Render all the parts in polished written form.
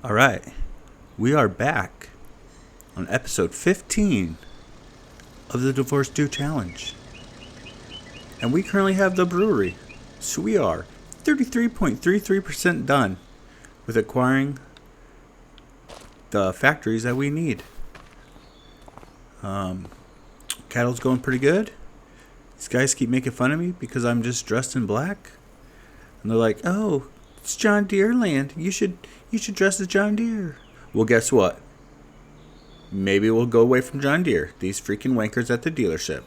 All right, we are back on episode 15 of the Divorce Due Challenge. And we currently have the brewery. So we are 33.33% done with acquiring the factories that we need. Cattle's going pretty good. These guys keep making fun of me because I'm just dressed in black. And they're like, oh, it's John Deere land. You should dress as John Deere. Well, guess what? Maybe we'll go away from John Deere. These freaking wankers at the dealership.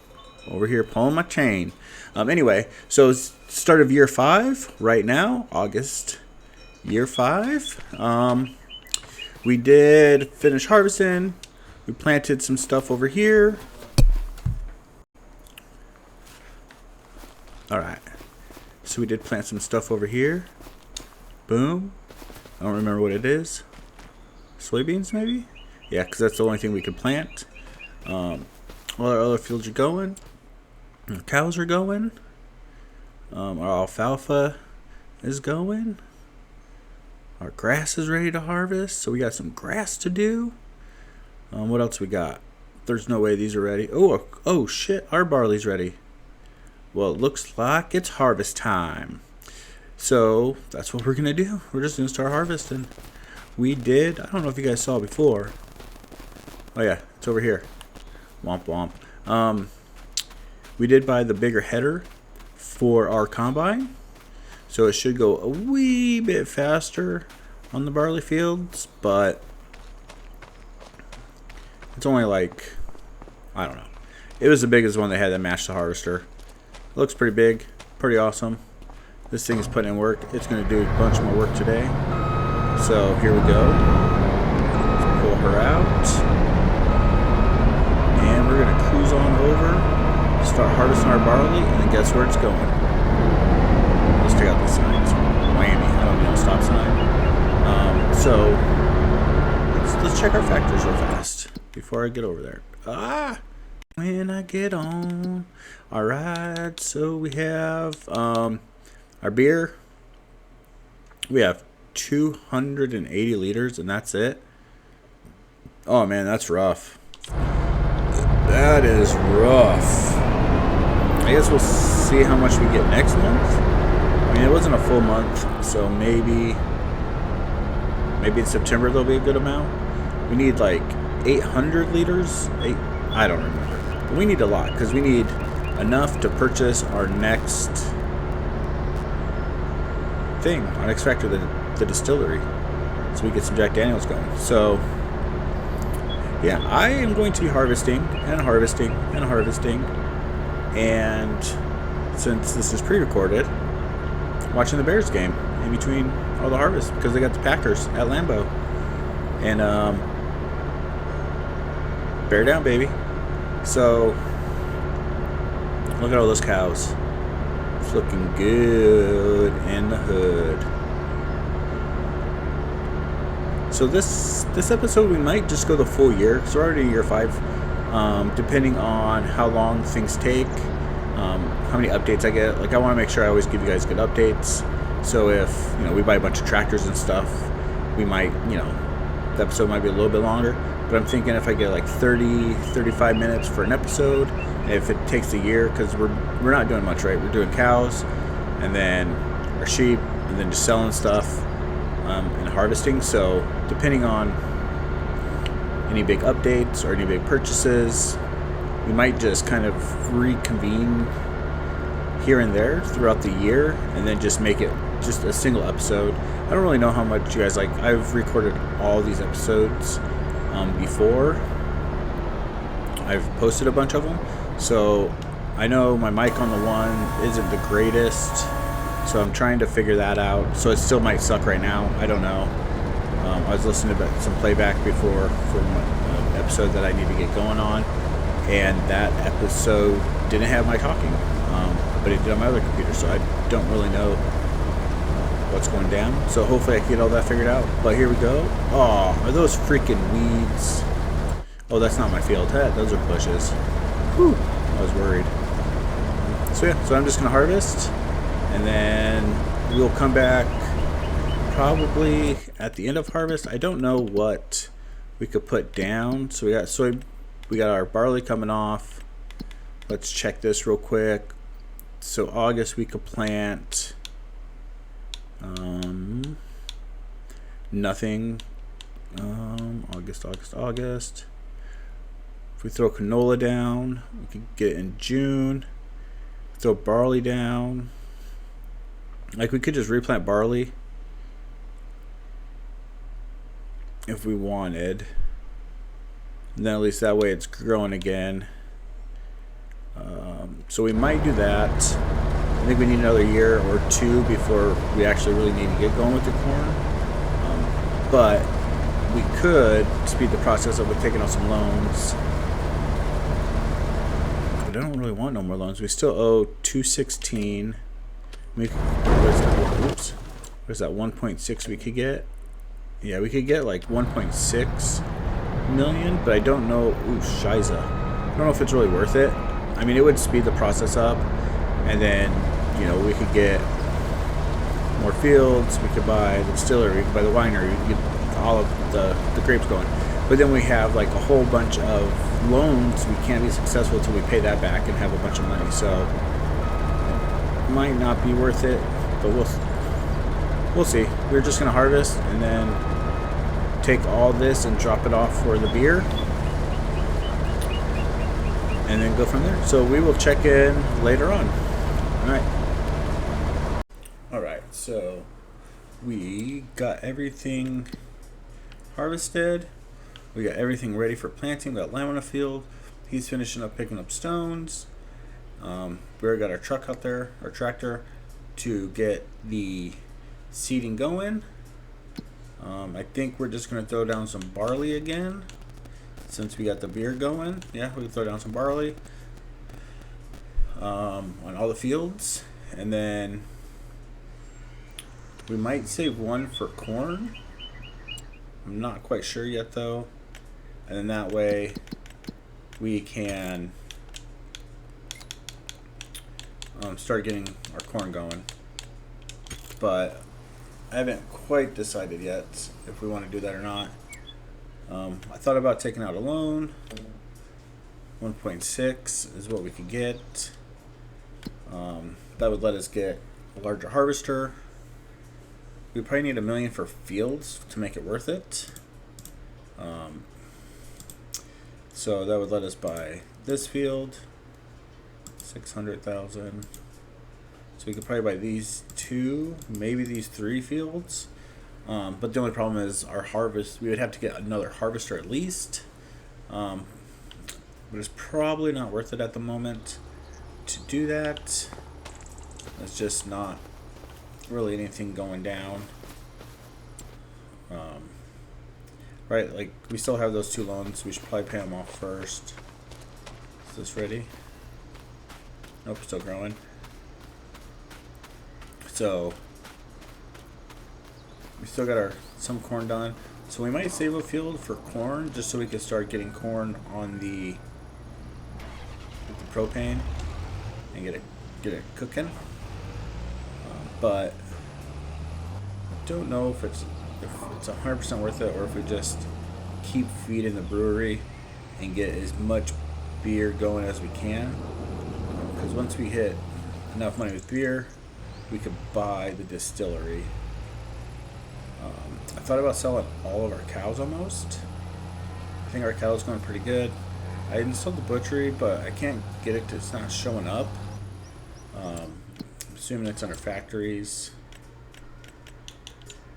Over here pulling my chain. Anyway, so it's start of year 5 right now. August. Year 5. We did finish harvesting. We planted some stuff over here. Alright. So we did plant some stuff over here. Boom. I don't remember what it is. Soybeans, maybe? Yeah, because that's the only thing we could plant. All our other fields are going. Our cows are going. Our alfalfa is going. Our grass is ready to harvest, so we got some grass to do. What else we got? There's no way these are ready. Oh shit, our barley's ready. Well, it looks like it's harvest time. So that's what we're gonna do. We're just gonna start harvesting. We did, I don't know if you guys saw before. Oh yeah, it's over here. Womp womp. We did buy the bigger header for our combine. So it should go a wee bit faster on the barley fields, but it's only like, I don't know. It was the biggest one they had that matched the harvester. It looks pretty big, pretty awesome. This thing is putting in work. It's going to do a bunch more work today. So here we go. Let's pull her out. And we're going to cruise on over, start harvesting our barley, and then guess where it's going. Let's take out these signs. Whammy. I don't need a stop sign. So let's check our factors real fast before I get over there. When I get on. Alright, so we have our beer. We have 280 liters, and that's it. Oh man, that's rough. That is rough. I guess we'll see how much we get next month. I mean, it wasn't a full month, so maybe in September there'll be a good amount. We need like 800 liters. I don't remember. But we need a lot because we need enough to purchase our next thing, our next factor, the distillery, so we get some Jack Daniels going. So yeah, I am going to be harvesting and harvesting and harvesting, and since this is pre-recorded, watching the Bears game in between all the harvest because they got the Packers at Lambeau. And bear down, baby. So look at all those cows. It's looking good in the hood. So this episode we might just go the full year because we're already in year 5. Depending on how long things take, how many updates I get. Like, I want to make sure I always give you guys good updates. So if we buy a bunch of tractors and stuff, we might, the episode might be a little bit longer. But I'm thinking if I get like 35 minutes for an episode, if it takes a year, because we're not doing much, right? We're doing cows, and then our sheep, and then just selling stuff, and harvesting. So depending on any big updates or any big purchases, we might just kind of reconvene here and there throughout the year, and then just make it just a single episode. I don't really know how much you guys like. I've recorded all these episodes before. I've posted a bunch of them, so I know my mic on the one isn't the greatest, so I'm trying to figure that out. So it still might suck right now. I don't know. I was listening to some playback before for an episode that I need to get going on, and that episode didn't have my talking, but it did on my other computer, so I don't really know what's going down. So hopefully I can get all that figured out. But here we go. Oh, are those freaking weeds? Oh, that's not my field. Hey, those are bushes. Whew, I was worried. So yeah, so I'm just gonna harvest, and then we'll come back probably at the end of harvest. I don't know what we could put down. So we got our barley coming off. Let's check this real quick. So August we could plant nothing. August. If we throw canola down, we could get it in June. Throw barley down. Like, we could just replant barley if we wanted. And then at least that way it's growing again. So we might do that. I think we need another year or two before we actually really need to get going with the corn. But we could speed the process up with taking out some loans. But I don't really want no more loans. We still owe $216. What is that? 1.6 we could get? Yeah, we could get like 1.6 million, but I don't know. Ooh, shiza. I don't know if it's really worth it. I mean, it would speed the process up, and then, you know, we could get more fields. We could buy the distillery. We could buy the winery. We could get all of the grapes going. But then we have like a whole bunch of loans. We can't be successful until we pay that back and have a bunch of money. So it might not be worth it, but we'll see. We're just gonna harvest and then take all this and drop it off for the beer, and then go from there. So we will check in later on. All right, so we got everything harvested. We got everything ready for planting. We got lime on the field. He's finishing up picking up stones. We already got our truck out there, our tractor, to get the seeding going. I think we're just going to throw down some barley again since we got the beer going. Yeah, we can throw down some barley on all the fields. And then we might save one for corn. I'm not quite sure yet though. And then that way we can start getting our corn going. But I haven't quite decided yet if we want to do that or not. I thought about taking out a loan. 1.6 is what we could get. That would let us get a larger harvester. We probably need $1 million for fields to make it worth it. So that would let us buy this field, 600,000. So we could probably buy these 2, maybe these 3 fields. But the only problem is our harvest. We would have to get another harvester at least. But it's probably not worth it at the moment to do that. It's just not really anything going down. Right, like we still have those 2 loans. We should probably pay them off first. Is this ready? Nope, still growing. So we still got some corn done. So we might save a field for corn just so we can start getting corn on the propane and get it cooking. But don't know if it's 100% worth it, or if we just keep feeding the brewery and get as much beer going as we can. Because once we hit enough money with beer, we could buy the distillery. I thought about selling all of our cows almost. I think our cow's going pretty good. I installed the butchery, but I can't get it to, it's not showing up. I'm assuming it's under factories.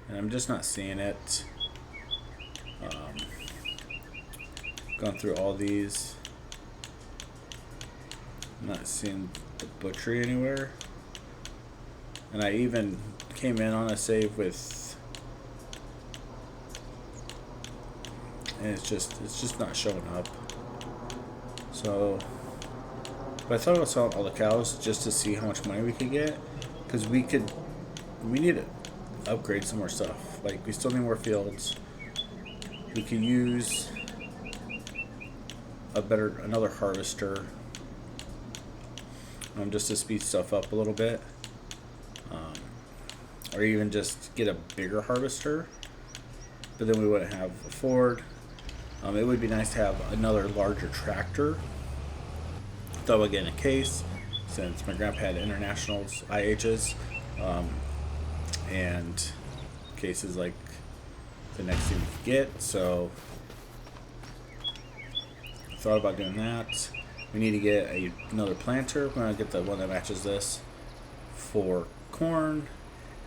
And I'm just not seeing it. Going through all these. I'm not seeing the butchery anywhere. And I even came in on a save with, and it's just not showing up. So, but I thought about selling all the cows just to see how much money we could get, because we need to upgrade some more stuff. Like, we still need more fields. We could use another harvester, just to speed stuff up a little bit. or even just get a bigger harvester. But then we wouldn't have a Ford. It would be nice to have another larger tractor. Thought about getting a case, since my grandpa had internationals, IHs, and cases like the next thing we could get. So thought about doing that. We need to get another planter. We're gonna get the one that matches this for corn.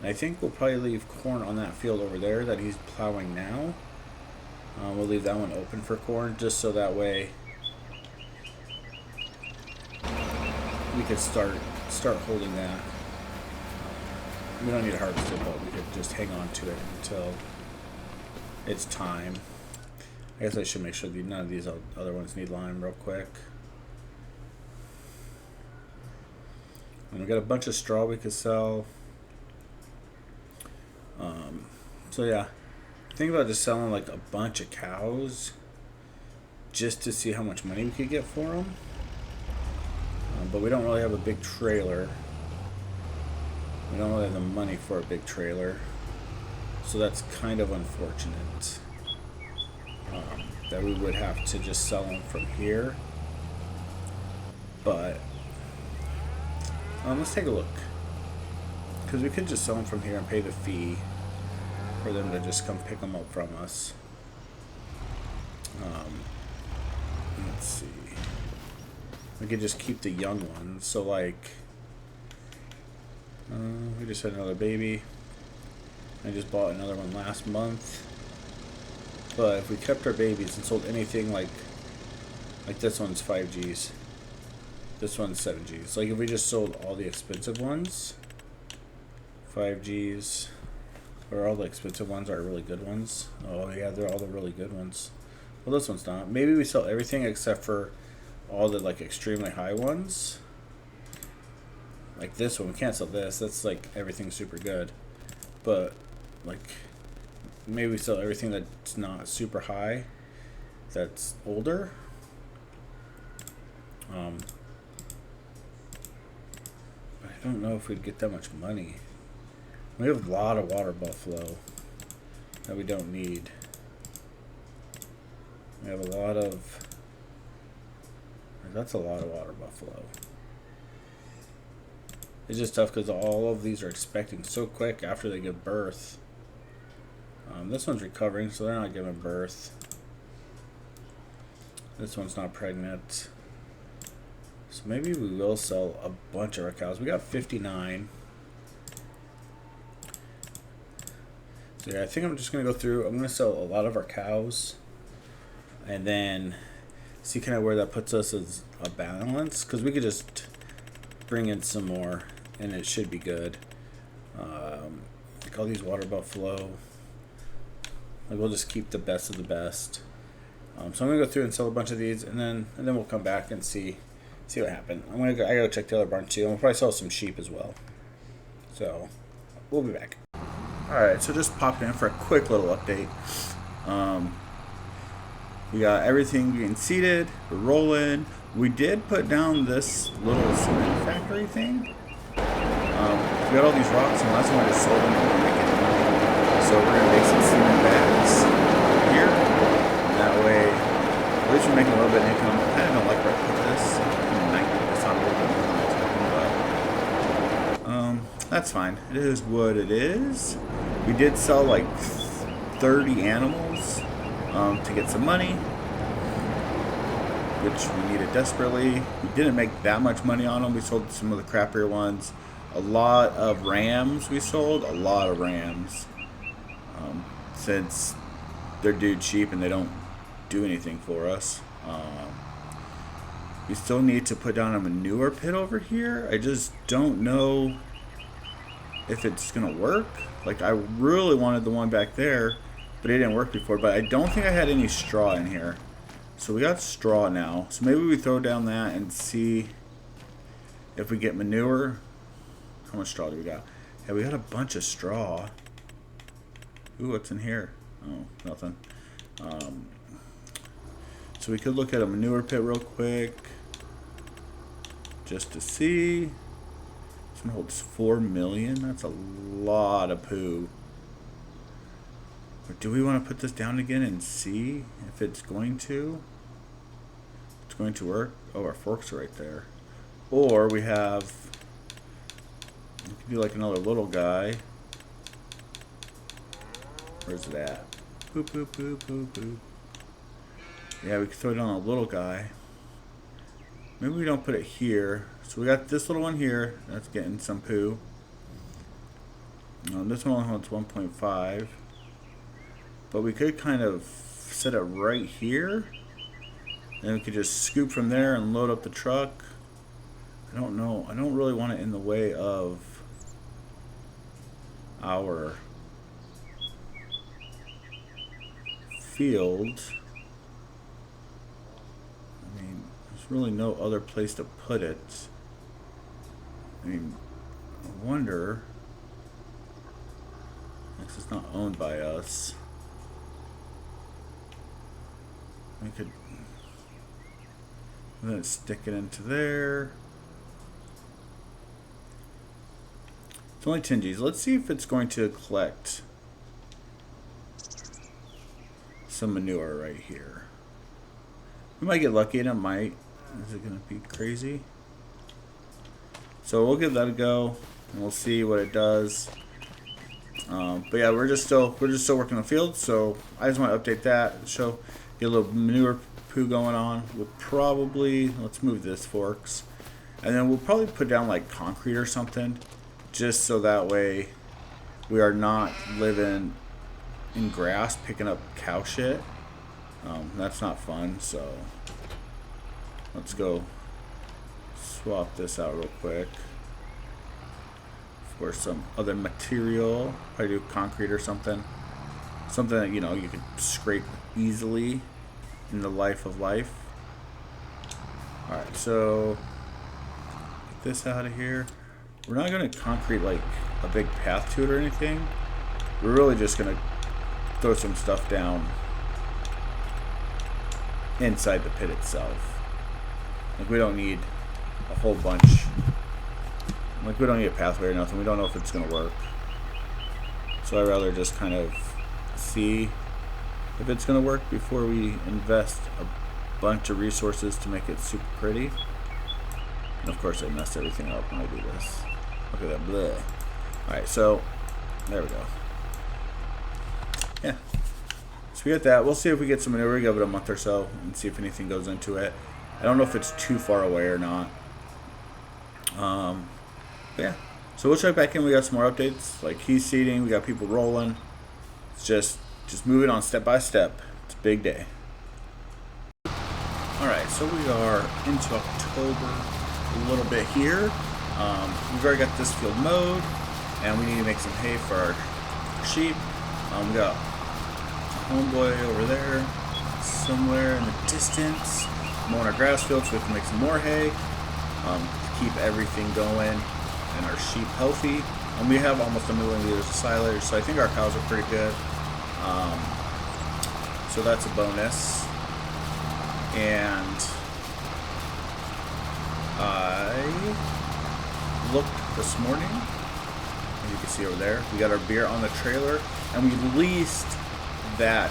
And I think we'll probably leave corn on that field over there that he's plowing now. We'll leave that one open for corn, just so that way we could start holding that. We don't need to harvest it, but we could just hang on to it until it's time. I guess I should make sure that none of these other ones need lime real quick. And we got a bunch of straw we could sell. So yeah, think about just selling like a bunch of cows just to see how much money we could get for them. But we don't really have a big trailer. We don't really have the money for a big trailer. So that's kind of unfortunate. That we would have to just sell them from here. But let's take a look. Because we could just sell them from here and pay the fee for them to just come pick them up from us. Let's see. We could just keep the young ones. So like, we just had another baby. I just bought another one last month. But if we kept our babies and sold anything like this one's 5Gs, this one's 7Gs. Like if we just sold all the expensive ones, 5Gs, or all the expensive ones are really good ones. Oh yeah, they're all the really good ones. Well, this one's not. Maybe we sell everything except for all the like extremely high ones. Like this one, we can't sell this. That's like everything super good. But like maybe we sell everything that's not super high, that's older. But I don't know if we'd get that much money. We have a lot of water buffalo that we don't need. We have a lot of... That's a lot of water buffalo. It's just tough because all of these are expecting so quick after they give birth. This one's recovering, so they're not giving birth. This one's not pregnant. So maybe we will sell a bunch of our cows. We got 59. So yeah, I think I'm just going to go through. I'm going to sell a lot of our cows. And then see kind of where that puts us as a balance. Because we could just bring in some more and it should be good. Like all these water buffalo. Like we'll just keep the best of the best. So I'm going to go through and sell a bunch of these. And then we'll come back and see what happened. I gotta check the other barn too. And we'll probably sell some sheep as well. So we'll be back. Alright, so just popped in for a quick little update. We got everything getting seated, we're rolling. We did put down this little cement factory thing. We got all these rocks, and last time I just sold them and making money. So we're gonna make some cement bags here. And that way, at least we're making a little bit of income. I kind of don't like where I put this. It's not a little bit more than but that's fine. It is what it is. We did sell like 30 animals to get some money, which we needed desperately. We didn't make that much money on them. We sold some of the crappier ones. A lot of rams we sold. A lot of rams. Since they're dude sheep and they don't do anything for us. We still need to put down a manure pit over here. I just don't know if it's gonna work. Like I really wanted the one back there, but it didn't work before. But I don't think I had any straw in here. So we got straw now. So maybe we throw down that and see if we get manure. How much straw do we got? Yeah, we got a bunch of straw. Ooh, what's in here? Oh, nothing. So we could look at a manure pit real quick, just to see This one holds 4 million. That's a lot of poo. But do we want to put this down again and see if it's going to? It's going to work. Oh, our forks are right there. Or we have, we could do like another little guy. Where's it at? Poo, poo, poo, poo, poo. Yeah, we could throw it on a little guy. Maybe we don't put it here. So we got this little one here. That's getting some poo. This one only holds 1.5. But we could kind of set it right here. And we could just scoop from there and load up the truck. I don't know. I don't really want it in the way of our field. I mean, there's really no other place to put it. I mean, I wonder. It's not owned by us. We could then stick it into there. It's only 10 G's. Let's see if it's going to collect some manure right here. We might get lucky and it might. Is it going to be crazy? So we'll give that a go and we'll see what it does. But yeah, we're just still working the field. So I just want to update that, get a little manure poo going on. We'll probably, let's move this forks, and then we'll probably put down like concrete or something, just so that way we are not living in grass picking up cow shit. That's not fun. So let's go swap this out real quick for some other material. Probably do concrete or something that you could scrape easily in the life of life. Alright, so get this out of here. We're not going to concrete like a big path to it or anything. We're really just going to throw some stuff down inside the pit itself. Like, we don't need a whole bunch. Like, we don't need a pathway or nothing. We don't know if it's going to work. So I'd rather just kind of see if it's going to work before we invest a bunch of resources to make it super pretty. And of course I messed everything up when I do this. Look at that bleh. Alright, so there we go. Yeah. So we got that. We'll see if we get some manure. We give it a month or so and see if anything goes into it. I don't know if it's too far away or not. But yeah. So we'll check back in. We got some more updates, like key seating. We got people rolling. It's just moving on step by step. It's a big day. Alright, so we are into October a little bit here. We've already got this field mowed, and we need to make some hay for our sheep. We got a homeboy over there somewhere in the distance mowing our grass field so we can make some more hay, to keep everything going and our sheep healthy. And we have almost 1 million liters of silage, so I think our cows are pretty good. So that's a bonus. And I looked this morning, as you can see over there, we got our beer on the trailer, and we leased that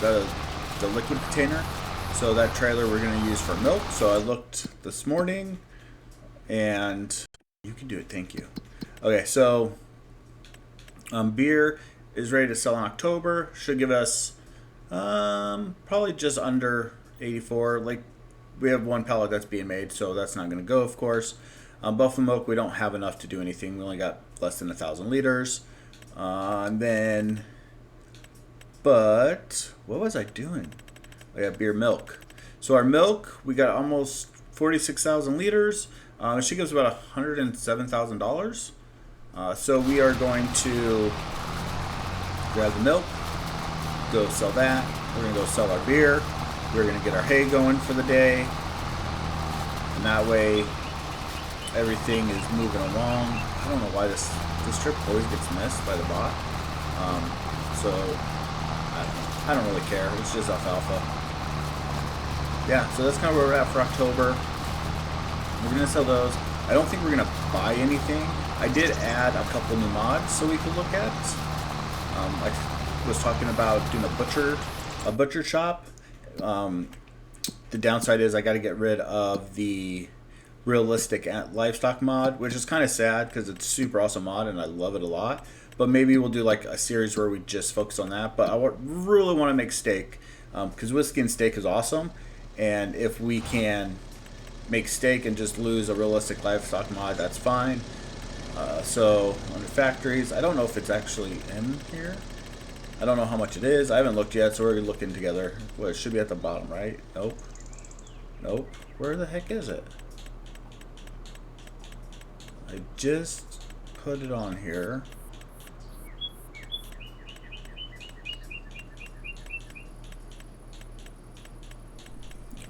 the liquid container. So that trailer we're going to use for milk. So I looked this morning, and you can do it. Thank you. Okay, so beer is ready to sell in October. Should give us probably just under 84. Like, we have one pallet that's being made, so that's not going to go, of course. Buffalo milk, we don't have enough to do anything. We only got less than 1,000 liters. But what was I doing? I got beer milk. So our milk, we got almost 46,000 liters. She gives about $107,000. So we are going to grab the milk, go sell that. We're going to go sell our beer. We're going to get our hay going for the day. And that way, everything is moving along. I don't know why this trip always gets missed by the bot. So I don't really care. It's just alfalfa. Yeah, so that's kind of where we're at for October. We're going to sell those. I don't think we're gonna buy anything. I did add a couple new mods so we could look at. I was talking about doing a butcher shop. The downside is I got to get rid of the realistic livestock mod, which is kind of sad because it's a super awesome mod and I love it a lot. But maybe we'll do like a series where we just focus on that. But I really want to make steak because whiskey and steak is awesome. And if we can make steak and just lose a realistic livestock mod, that's fine. So under factories, I don't know if it's actually in here. I don't know how much it is. I haven't looked yet, so we're looking together. Well, it should be at the bottom, right? Nope. Nope. Where the heck is it? I just put it on here.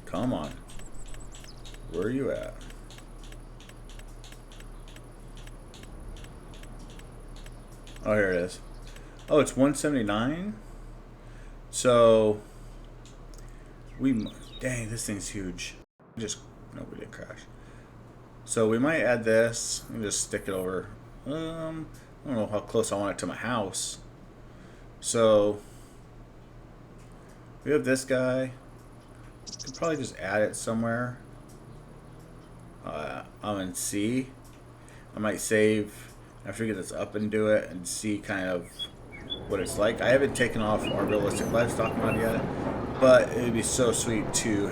Come on. Where are you at? Oh, here it is. Oh, it's 179. So dang, this thing's huge. No, we didn't crash. So we might add this and just stick it over. I don't know how close I want it to my house. So we have this guy. Could probably just add it somewhere. I'm in C. I might save after we get this up and do it and see kind of what it's like. I haven't taken off our realistic livestock mod yet, but it'd be so sweet to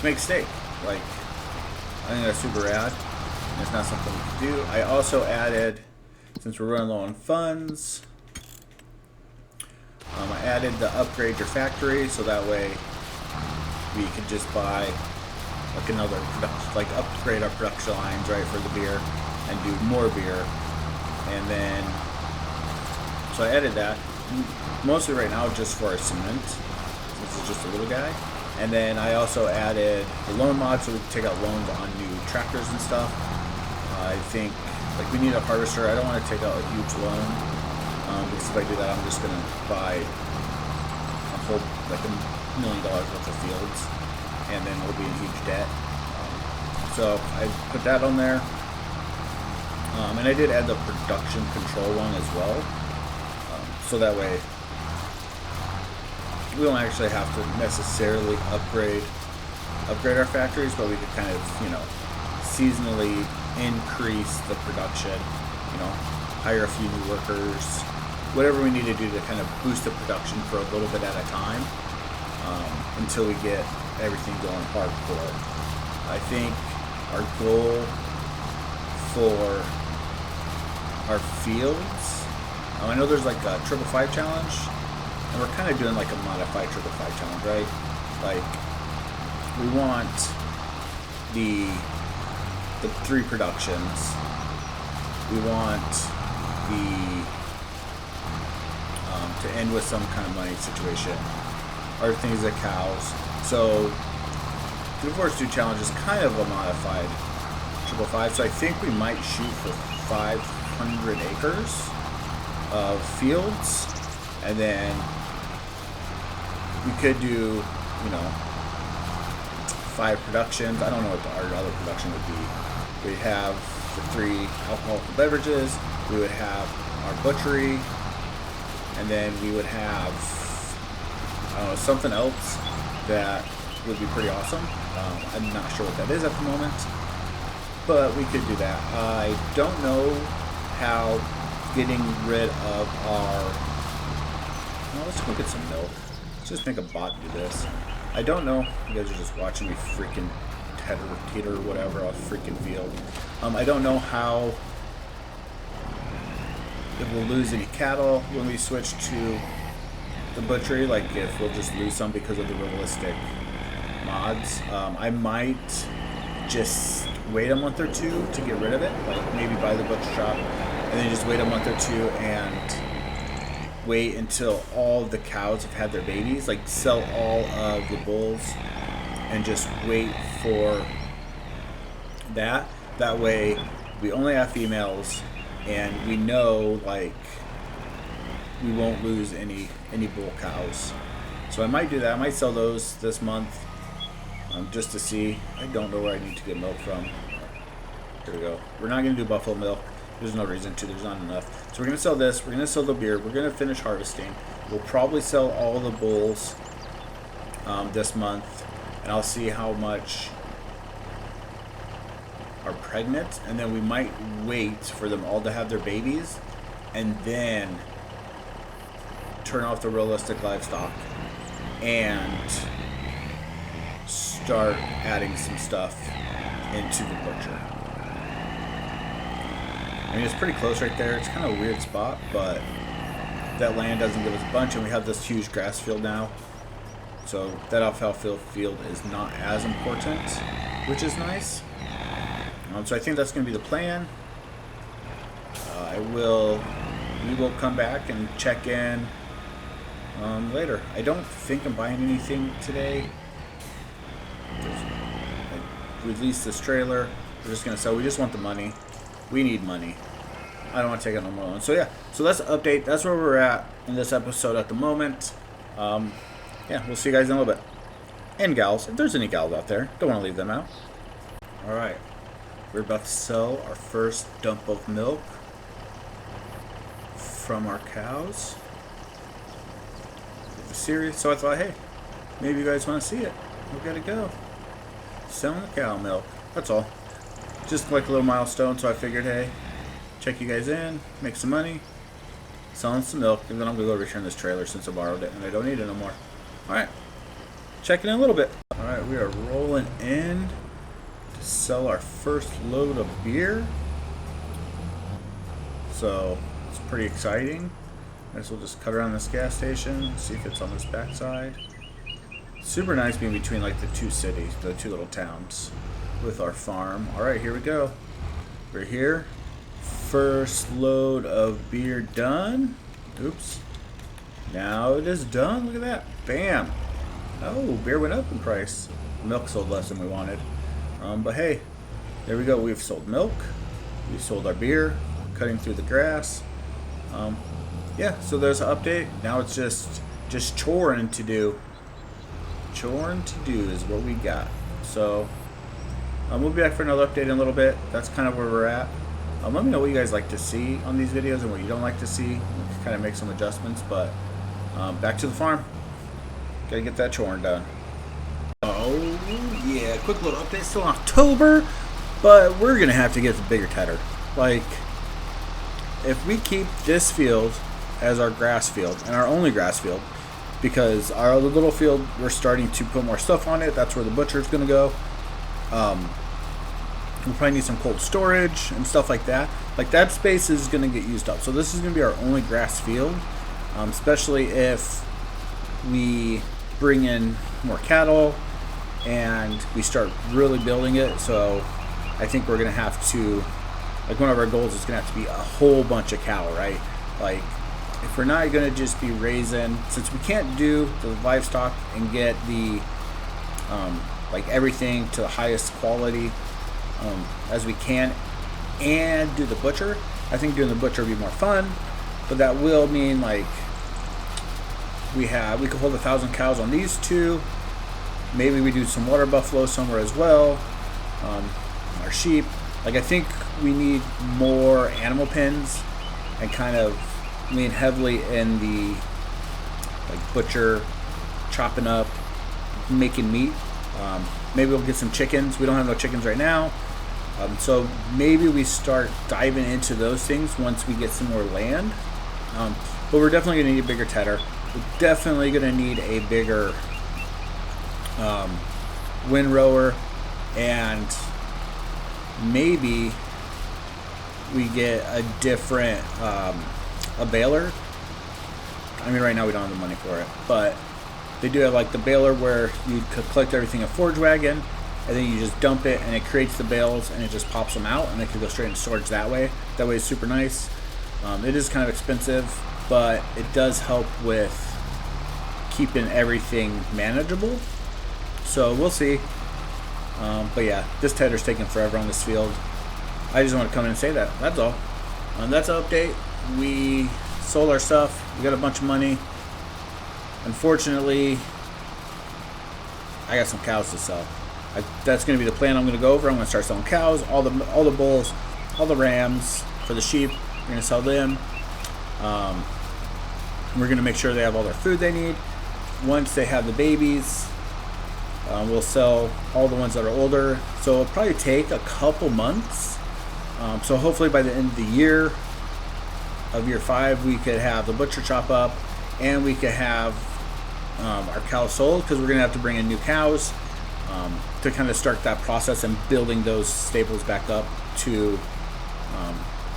make steak. Like, I think that's super rad. It's not something we can do. I also added, since we're running low on funds, I added the upgrade your factory, so that way we could just buy like another production, like upgrade our production lines, right, for the beer and do more beer. And then, so I added that mostly right now just for our cement, since it's just a little guy. And then I also added the loan mod so we can take out loans on new tractors and stuff. I think like we need a harvester. I don't want to take out a huge loan because if I do that, I'm just gonna buy a whole like $1 million worth of fields, and then we'll be in huge debt. So I put that on there, and I did add the production control one as well, so that way we don't actually have to necessarily upgrade our factories, but we could kind of, seasonally increase the production, hire a few new workers, whatever we need to do to kind of boost the production for a little bit at a time, until we get everything going hardcore. I think our goal for our fields, I know there's like a 555 challenge, and we're kind of doing like a modified 555 challenge, right? Like, we want the 3 productions. We want to end with some kind of money situation. Other things like cows. So the Divorce 2 challenge is kind of a modified 555. So I think we might shoot for 500 acres of fields, and then we could do, 5 productions. I don't know what our other production would be. We'd have the 3 alcoholic beverages. We would have our butchery, and then we would have, I don't know, something else that would be pretty awesome. I'm not sure what that is at the moment, but we could do that. I don't know how getting rid of our... Well, let's go get some milk. Let's just make a bot do this. I don't know. You guys are just watching me freaking teeter whatever off freaking field. I don't know how if we'll lose any cattle when we switch to the butchery, like if we'll just lose some because of the realistic mods. I might just wait a month or 2 to get rid of it, like maybe buy the butcher shop and then just wait a month or 2 and wait until all the cows have had their babies, like sell all of the bulls and just wait for that. That way we only have females and we know like we won't lose any bull cows. So I might do that. I might sell those this month just to see. I don't know where I need to get milk from. Here we go. We're not going to do buffalo milk. There's no reason to. There's not enough. So we're going to sell this. We're going to sell the beer. We're going to finish harvesting. We'll probably sell all the bulls this month. And I'll see how much are pregnant. And then we might wait for them all to have their babies. And then turn off the realistic livestock. And start adding some stuff into the butcher. I mean, it's pretty close right there. It's kind of a weird spot, but that land doesn't give us a bunch, and we have this huge grass field now. So that alfalfa field is not as important, which is nice. So I think that's going to be the plan. We will come back and check in later. I don't think I'm buying anything today. I released this trailer. We're just going to sell. We just want the money. We need money. I don't want to take out no more loans. So yeah, so that's the update. That's where we're at in this episode at the moment. Yeah, we'll see you guys in a little bit. And gals, if there's any gals out there, don't want to leave them out. Alright, we're about to sell our first dump of milk from our cows. Serious, so I thought, hey, maybe you guys want to see it. We gotta go. Selling the cow milk. That's all. Just like a little milestone, so I figured, hey, check you guys in, make some money, selling some milk, and then I'm going to go return this trailer since I borrowed it and I don't need it no more. Alright, check in a little bit. Alright, we are rolling in to sell our first load of beer. So, it's pretty exciting. I guess we'll just cut around this gas station, see if it's on this backside. Super nice being between like the two cities, the two little towns. With our farm. Alright, here we go. We're here. First load of beer done. Oops. Now it is done. Look at that. Bam. Oh, beer went up in price. Milk sold less than we wanted. But hey, there we go. We've sold milk. We sold our beer. Cutting through the grass. Yeah, so there's an update. Now it's just choring to do. Choring to do is what we got. So we'll be back for another update in a little bit. That's kind of where we're at. Let me know what you guys like to see on these videos and what you don't like to see. We can kind of make some adjustments, but back to the farm. Gotta get that choring done. Oh, yeah. Quick little update. Still in October, but we're going to have to get the bigger tedder. Like, if we keep this field as our grass field, and our only grass field, because our other little field, we're starting to put more stuff on it. That's where the butcher's going to go. We'll probably need some cold storage and stuff like that. Like, that space is going to get used up. So this is going to be our only grass field, especially if we bring in more cattle and we start really building it. So I think we're going to have to, like, one of our goals is going to have to be a whole bunch of cattle, right? Like, if we're not going to just be raising, since we can't do the livestock and get the like everything to the highest quality as we can, and do the butcher. I think doing the butcher would be more fun, but that will mean like we could hold 1,000 cows on these two. Maybe we do some water buffalo somewhere as well. Our sheep. Like, I think we need more animal pens and kind of lean heavily in the like butcher, chopping up, making meat. Maybe we'll get some chickens. We don't have no chickens right now. So maybe we start diving into those things once we get some more land. But we're definitely going to need a bigger tedder. We're definitely going to need a bigger windrower, and maybe we get a different a baler. I mean, right now we don't have the money for it, but they do have like the baler where you could collect everything in a forage wagon, and then you just dump it and it creates the bales and it just pops them out, and they could go straight into storage that way. That way it's super nice. It is kind of expensive, but it does help with keeping everything manageable. So we'll see. But yeah, this tedder's taking forever on this field. I just want to come in and say that. That's all. That's an update. We sold our stuff. We got a bunch of money. Unfortunately, I got some cows to sell. That's going to be the plan I'm going to go over. I'm going to start selling cows, all the bulls, all the rams. For the sheep, we're going to sell them. We're going to make sure they have all their food they need. Once they have the babies, we'll sell all the ones that are older. So it'll probably take a couple months. So hopefully by the end of the year, of year 5, we could have the butcher shop up, and we could have our cows sold, because we're going to have to bring in new cows to kind of start that process and building those stables back up to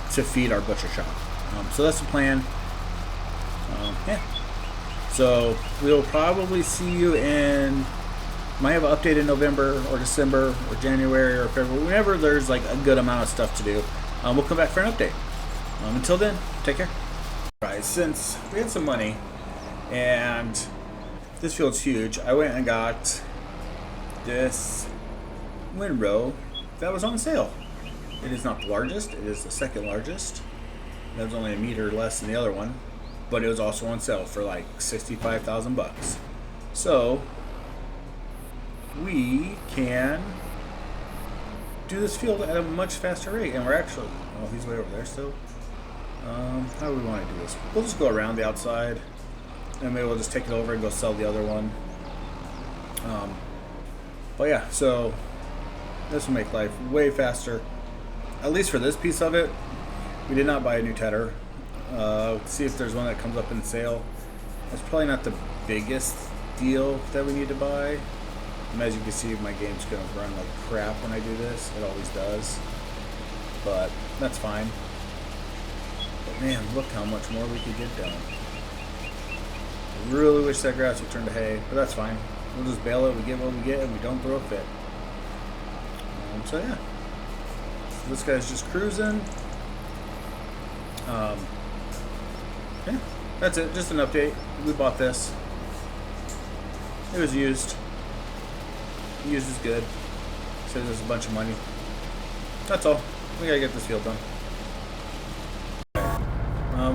feed our butcher shop. So that's the plan. Yeah. So we'll probably see you in, might have an update in November or December or January or February, whenever there's like a good amount of stuff to do. We'll come back for an update. Until then, take care. Right, since we had some money and this field's huge, I went and got this windrow that was on sale. It is not the largest, it is the second largest. That was only a meter less than the other one, but it was also on sale for like 65,000 bucks. So we can do this field at a much faster rate, and we're actually, oh, he's way over there still. How do we want to do this? We'll just go around the outside, and maybe we'll just take it over and go sell the other one. But yeah, so this will make life way faster, at least for this piece of it. We did not buy a new tedder. See if there's one that comes up in sale. That's probably not the biggest deal that we need to buy. And as you can see, my game's going to run like crap when I do this. It always does. But that's fine. But man, look how much more we could get done. I really wish that grass would turn to hay, but that's fine. We'll just bale it, we get what we get, and we don't throw a fit. So yeah. So this guy's just cruising. Yeah, that's it. Just an update. We bought this. It was used. Used is good. Saves us a bunch of money. That's all. We gotta get this field done.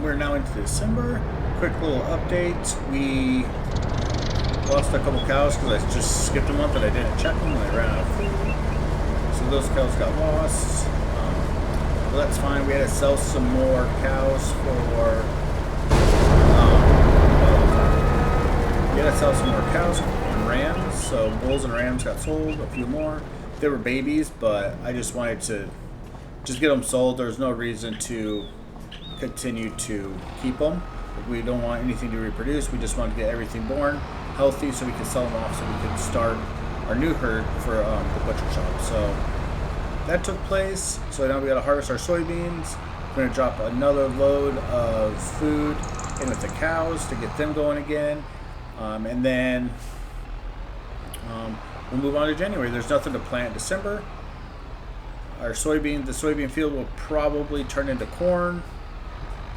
We're now into December. Quick little update. We lost a couple cows because I just skipped a month and I didn't check them when I ran out of food. So those cows got lost. But that's fine. We had to sell some more cows for. We had to sell some more cows and rams. So bulls and rams got sold. A few more. They were babies, but I just wanted to just get them sold. There's no reason to continue to keep them. We don't want anything to reproduce. We just want to get everything born healthy so we can sell them off, so we can start our new herd for the butcher shop. So that took place. So now we got to harvest our soybeans. We're going to drop another load of food in with the cows to get them going again, and then we'll move on to January. There's nothing to plant in December. The soybean field will probably turn into corn.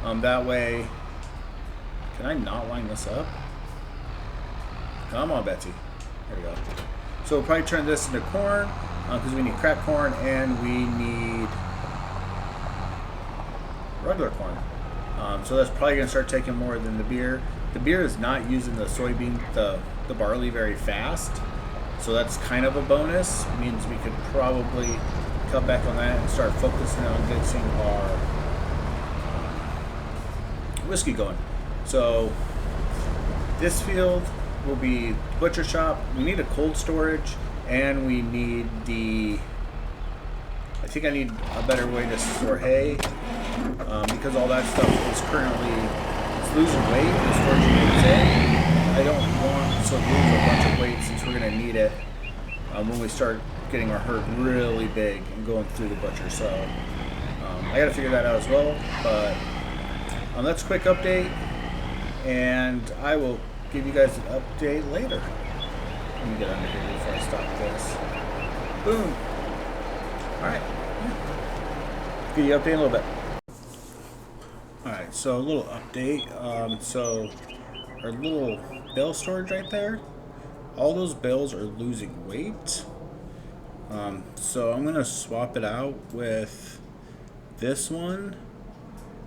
That way, can I not line this up? Come on, Betsy. There we go. So we'll probably turn this into corn, because we need cracked corn and we need regular corn. So that's probably going to start taking more than the beer. The beer is not using the soybean, the barley very fast. So that's kind of a bonus. It means we could probably cut back on that and start focusing on getting our whiskey going. So this field will be butcher shop. We need a cold storage, and we need I think I need a better way to store hay, because all that stuff is it's losing weight in storage units. I don't want to lose a bunch of weight, since we're going to need it when we start getting our herd really big and going through the butcher. So I got to figure that out as well. But that's a quick update, and I will give you guys an update later. Let me get under here before I stop this. Boom. Alright. Yeah. Give you an update in a little bit. Alright, so a little update. So our little bale storage right there, all those bales are losing weight. So I'm going to swap it out with this one,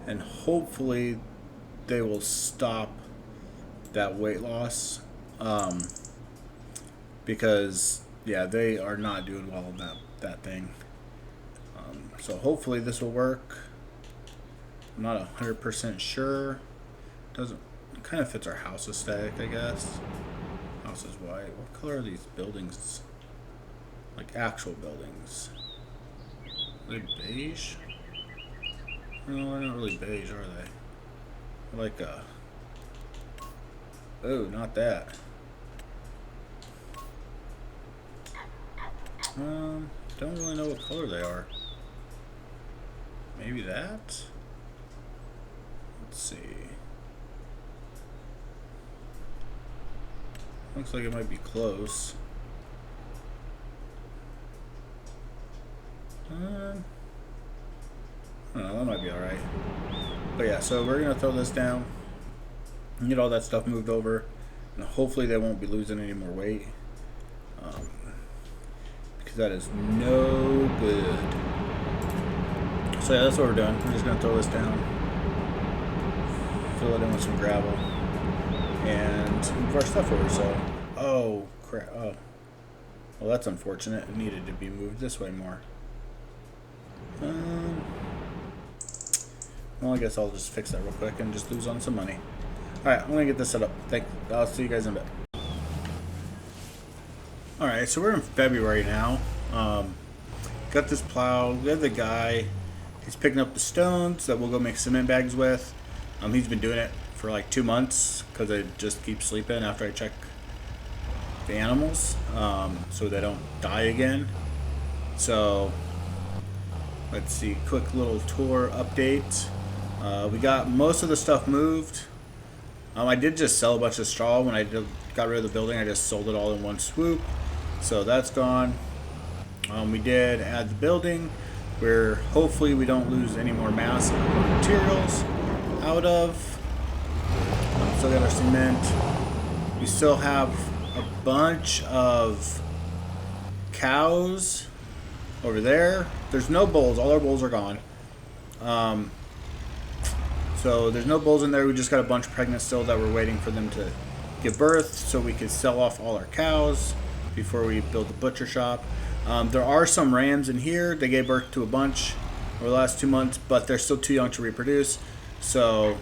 and hopefully they will stop that weight loss. because yeah, they are not doing well on that thing. So hopefully this will work. I'm not 100% sure. Doesn't, it kind of fits our house aesthetic, I guess. House is white. What color are these buildings? Like actual buildings? Are they beige? No, they're not really beige, are they? They're like a... Oh, not that. Don't really know what color they are. Maybe that? Let's see. Looks like it might be close. I don't know, that might be alright. But yeah, so we're going to throw this down and get all that stuff moved over. And hopefully they won't be losing any more weight. Because that is no good. So yeah, that's what we're doing. We're just going to throw this down. Fill it in with some gravel. And move our stuff over. So, oh crap. Oh. Well, that's unfortunate. It needed to be moved this way more. Well, I guess I'll just fix that real quick and just lose on some money. Alright, I'm going to get this set up. I'll see you guys in a bit. Alright, so we're in February now. Got this plow. We have the guy. He's picking up the stones that we'll go make cement bags with. He's been doing it for like 2 months because I just keep sleeping after I check the animals so they don't die again. So let's see, quick little tour update. We got most of the stuff moved. I did just sell a bunch of straw when I got rid of the building. I just sold it all in one swoop, so that's gone. We did add the building where hopefully we don't lose any more mass of materials out of. Still got our cement. We still have a bunch of cows over there. There's no bulls. All our bulls are gone. So there's no bulls in there. We just got a bunch pregnant still that we're waiting for them to give birth so we can sell off all our cows before we build the butcher shop. There are some rams in here. They gave birth to a bunch over the last 2 months, but they're still too young to reproduce. So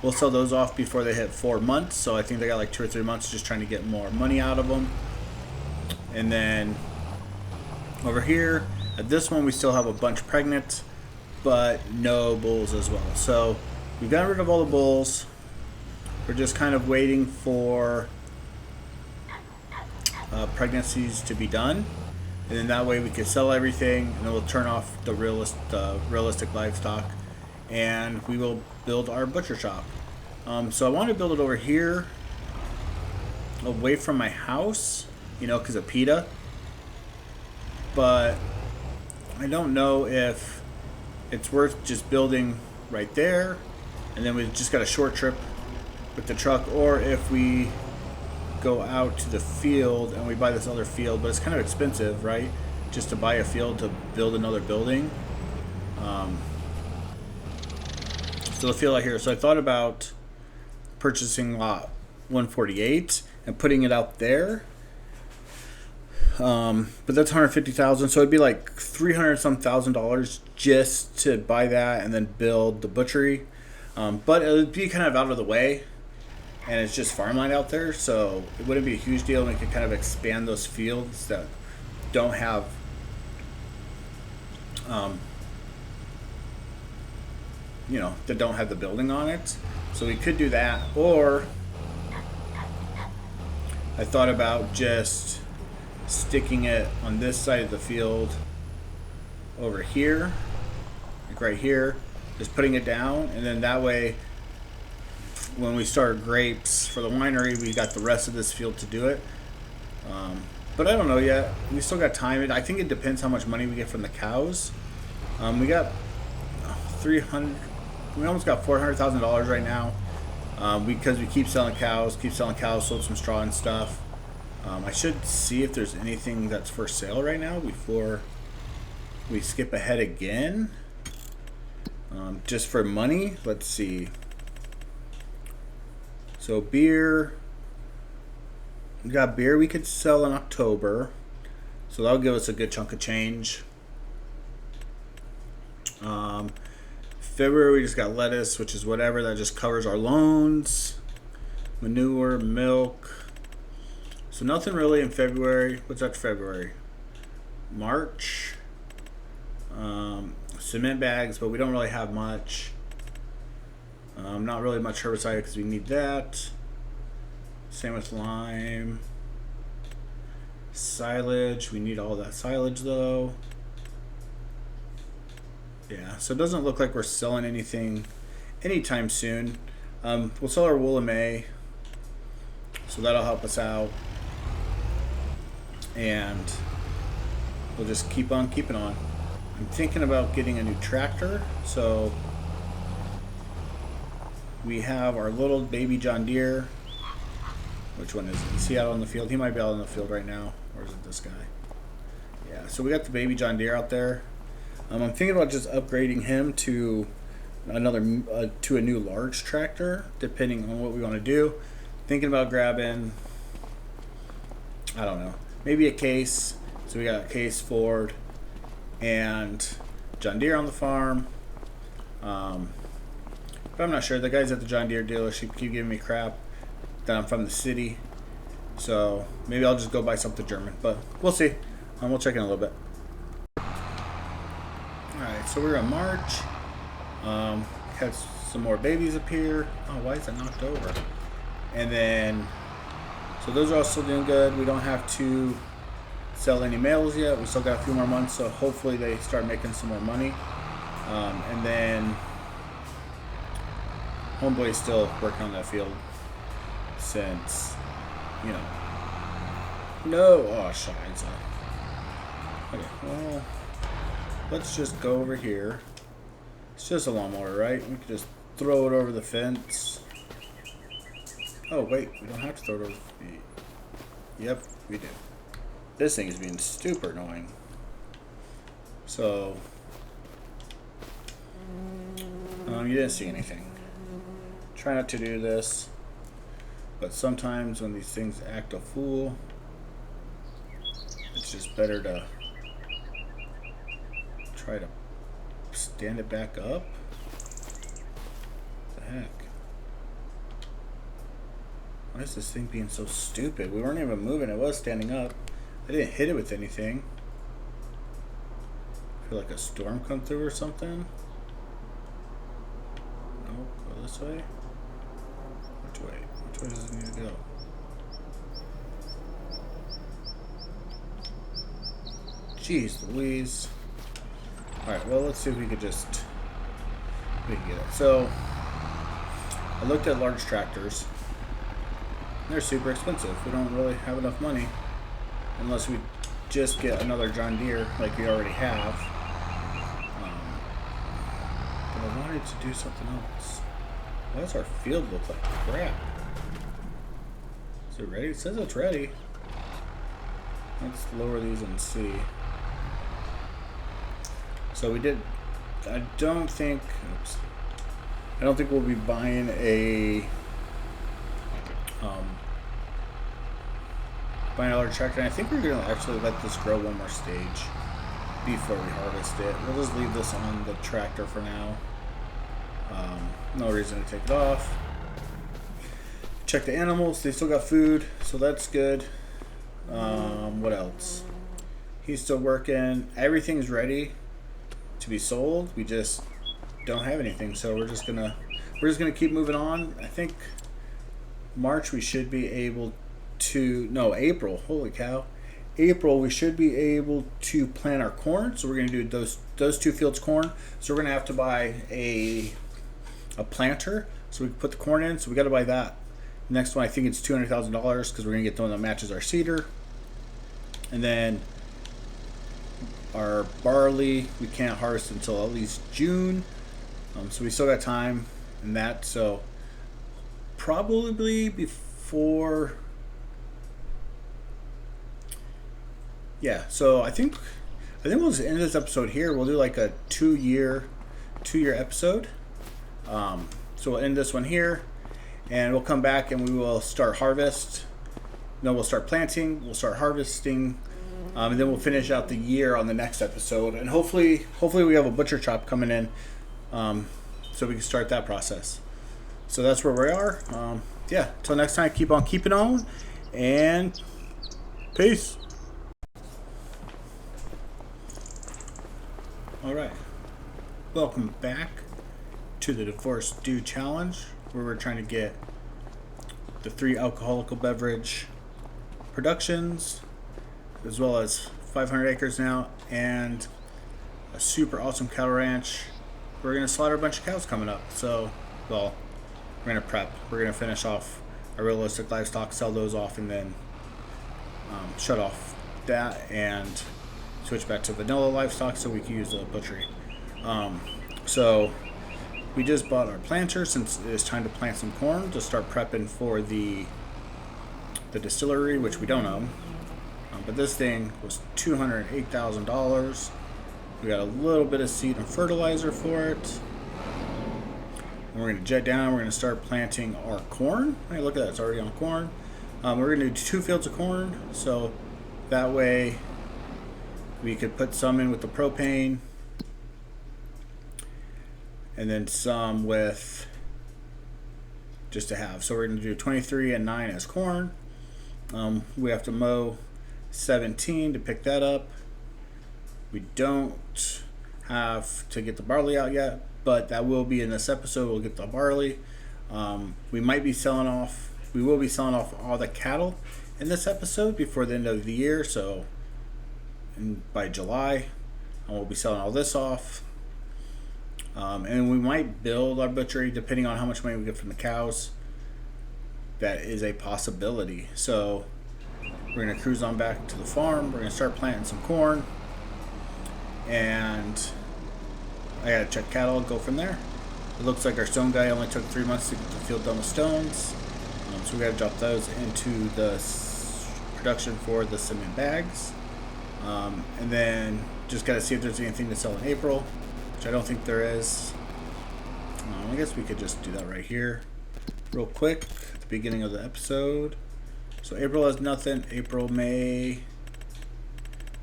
we'll sell those off before they hit 4 months. So I think they got like 2 or 3 months just trying to get more money out of them. And then over here, at this one, we still have a bunch pregnant, but no bulls as well. So we got rid of all the bulls. We're just kind of waiting for pregnancies to be done. And then that way we can sell everything, and then we'll turn off the realistic livestock, and we will build our butcher shop. So I want to build it over here, away from my house, you know, because of PETA. But I don't know if it's worth just building right there, and then we've just got a short trip with the truck, or if we go out to the field and we buy this other field, but it's kind of expensive, right? Just to buy a field to build another building. So the field out here. So I thought about purchasing lot 148 and putting it out there. But that's $150,000, so it'd be like $300,000 just to buy that and then build the butchery. But it would be kind of out of the way, and it's just farmland out there, so it wouldn't be a huge deal, and we could kind of expand those fields that don't have you know, that don't have the building on it. So we could do that, or I thought about just sticking it on this side of the field over here, like right here, just putting it down, and then that way when we start grapes for the winery, we got the rest of this field to do it. But I don't know yet. We still got time. I think it depends how much money we get from the cows. We got we almost got $400,000 right now, because we keep selling cows, sold some straw and stuff. I should see if there's anything that's for sale right now before we skip ahead again. Just for money, let's see. So beer, We got beer we could sell in October, so that'll give us a good chunk of change. February we just got lettuce, which is whatever, that just covers our loans, manure, milk. So nothing really in February. What's after February? March. Cement bags, but we don't really have much. Not really much herbicide because we need that. Same with lime. Silage. We need all that silage though. Yeah, so it doesn't look like we're selling anything anytime soon. We'll sell our wool in May, so that'll help us out. And we'll just keep on keeping on. I'm thinking about getting a new tractor. So we have our little baby John Deere. Which one is it? Is he out on the field? He might be out on the field right now. Or is it this guy? Yeah, so we got the baby John Deere out there. I'm thinking about just upgrading him to to a new large tractor, depending on what we want to do. Thinking about grabbing, I don't know, maybe a Case. So we got Case, Ford, and John Deere on the farm. But I'm not sure. The guys at the John Deere dealership keep giving me crap that I'm from the city. So maybe I'll just go buy something German. But we'll see. We'll check in a little bit. Alright, so we're in March. Had some more babies appear. Oh, why is it knocked over? And then, so those are all still doing good. We don't have to sell any males yet. We still got a few more months, so hopefully they start making some more money. And then, homeboy's still working on that field since, oh, shines. Okay, well, let's just go over here. It's just a lawnmower, right? We can just throw it over the fence. Oh, wait, we don't have to throw it over the fence. Yep, we do. This thing is being super annoying. So, you didn't see anything. Try not to do this. But sometimes when these things act a fool, it's just better to try to stand it back up. What the heck? Why is this thing being so stupid? We weren't even moving. It was standing up. I didn't hit it with anything. I feel like a storm come through or something. No, go this way. Which way? Which way does it need to go? Jeez Louise. Alright, well, let's see if we can get it. So, I looked at large tractors. They're super expensive. We don't really have enough money unless we just get another John Deere like we already have. But I wanted to do something else. Why does our field look like crap? Is it ready? It says it's ready. Let's lower these and see. So we did. I don't think we'll be buying a large tractor. And I think we're gonna actually let this grow one more stage before we harvest it. We'll just leave this on the tractor for now. No reason to take it off. Check the animals. They still got food, so that's good. What else? He's still working. Everything's ready to be sold. We just don't have anything, so we're just gonna keep moving on. I think March we should be able to, no, April, holy cow, April we should be able to plant our corn. So we're gonna do those two fields corn. So we're gonna have to buy a planter so we can put the corn in. So we got to buy that. Next one, I think it's $200,000 because we're gonna get the one that matches our cedar. And then our barley we can't harvest until at least June, so we still got time in that. So probably before, yeah. So I think we'll just end this episode here. We'll do like a two-year episode. So we'll end this one here, and we'll come back and we will start harvest. then we'll start planting, we'll start harvesting, and then we'll finish out the year on the next episode. And hopefully we have a butcher shop coming in, so we can start that process. So that's where we are. Yeah, till next time, keep on keeping on, and peace. All right, welcome back to the Divorce Dude Challenge, where we're trying to get the 3 alcoholic beverage productions, as well as 500 acres now, and a super awesome cattle ranch. We're going to slaughter a bunch of cows coming up. So, well, we're going to prep. We're going to finish off our realistic livestock, sell those off, and then shut off that and switch back to vanilla livestock so we can use the butchery. So we just bought our planter since it's time to plant some corn to start prepping for the distillery, which we don't own. But this thing was $208,000. We got a little bit of seed and fertilizer for it. And we're going to jet down. We're going to start planting our corn. Hey, look at that. It's already on corn. We're going to do 2 fields of corn. So that way we could put some in with the propane. And then some with just to have. So we're going to do 23 and 9 as corn. We have to mow 17 to pick that up. We don't have to get the barley out yet, but that will be in this episode. We'll get the barley. We will be selling off all the cattle in this episode before the end of the year. So by July, we'll be selling all this off. And we might build our butchery depending on how much money we get from the cows. That is a possibility. So we're going to cruise on back to the farm. We're going to start planting some corn. And I got to check cattle and go from there. It looks like our stone guy only took 3 months to get the field done with stones. So we got to drop those into the production for the cement bags. And then just got to see if there's anything to sell in April, which I don't think there is. I guess we could just do that right here real quick at the beginning of the episode. So April has nothing. April, May,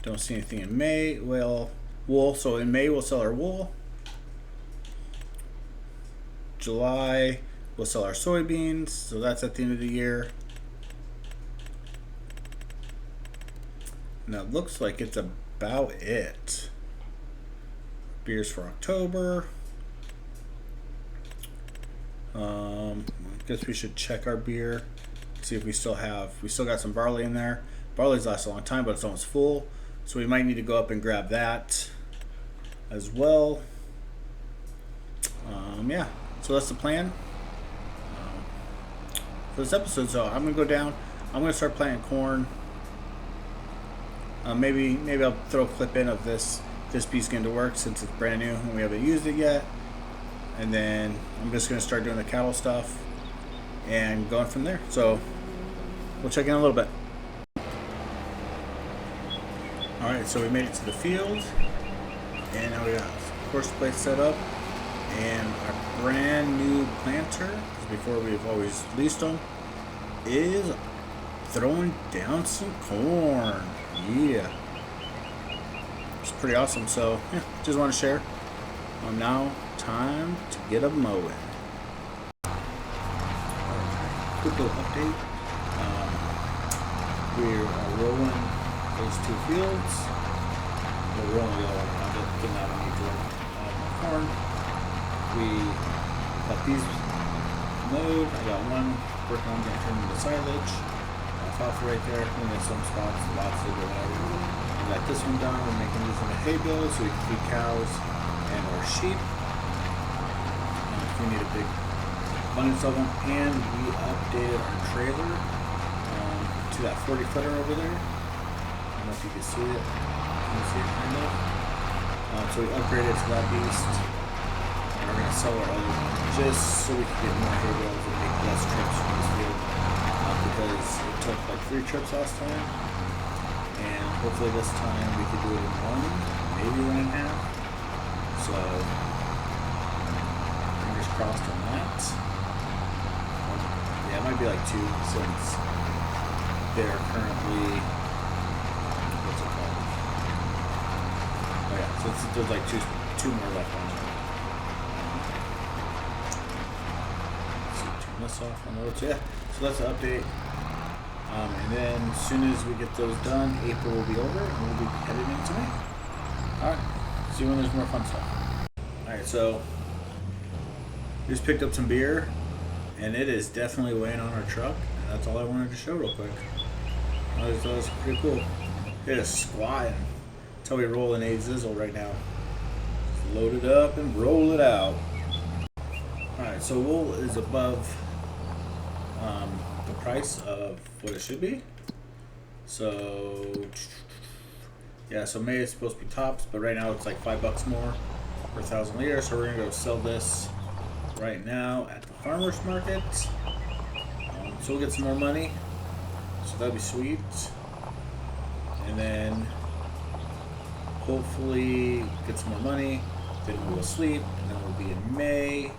don't see anything in May. Well, wool. So in May we'll sell our wool. July we'll sell our soybeans. So that's at the end of the year. Now it looks like it's about it. Beers for October. I guess we should check our beer, see if we still got some barley in there. Barley's lasts a long time, but it's almost full, so we might need to go up and grab that as well. Yeah, so that's the plan for this episode. So I'm gonna go down. I'm gonna start planting corn. Maybe I'll throw a clip in of this piece getting to work since it's brand new and we haven't used it yet. And then I'm just going to start doing the cattle stuff and going from there. So we'll check in a little bit. Alright, so we made it to the field. And now we got horse place set up. And our brand new planter, because before we've always leased them, is throwing down some corn. Yeah. It's pretty awesome. So yeah, just want to share. Now time to get a mowing. Quick little update. We are rolling those 2 fields. We're rolling all around it, getting out of corn. We got these mowed. I got one working on getting turned into silage. Alfalfa right there. We got some spots, lots of whatever. We got this one done. We're making these into hay bales so we can feed cows and our sheep. We need a big abundance of them, and we updated our trailer to that 40-footer over there. I don't know if you can see it. Can you see it kind of? So we upgraded to that beast, and we're going to sell our other one just so we can get more hay bales and make less trips from this field, because it took like 3 trips last time, and hopefully this time we could do it in 1, maybe 1.5. So crossed on that. Yeah, it might be like 2 since they're currently, what's it called? Oh yeah, so there's like two more left on there. Let's see, turn this off on the road. So yeah, so that's the update. And then as soon as we get those done, April will be over and we'll be headed into May. Alright, see you when there's more fun stuff. Alright, so we just picked up some beer and it is definitely weighing on our truck. And that's all I wanted to show real quick. I just thought it was pretty cool. It is squatting. That's how we roll an A-Zizzle right now. Just load it up and roll it out. Alright, so wool is above the price of what it should be. So yeah, so May is supposed to be tops, but right now it's like $5 more per 1,000 liters. So we're gonna go sell this right now at the farmers market. So we'll get some more money. So that'd be sweet. And then hopefully get some more money. Then we'll sleep, and then we'll be in May.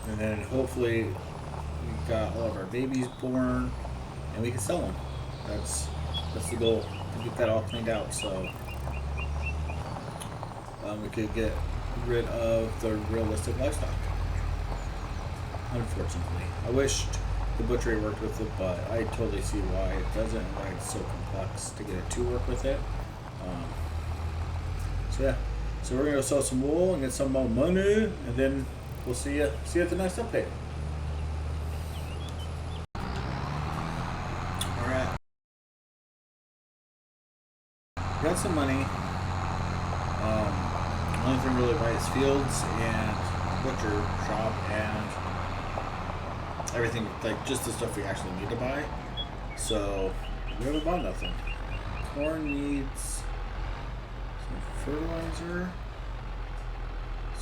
And then hopefully we got all of our babies born, and we can sell them. That's the goal, to get that all cleaned out, so we could get rid of the realistic livestock. Unfortunately, I wished the butchery worked with it, but I totally see why it doesn't, and why it's so complex to get it to work with it. So yeah, so we're gonna go sell some wool and get some more money, and then we'll see you at the next update. All right, got some money. Only thing really right is fields and butcher shop and everything, like just the stuff we actually need to buy. So we haven't bought nothing. Corn needs some fertilizer,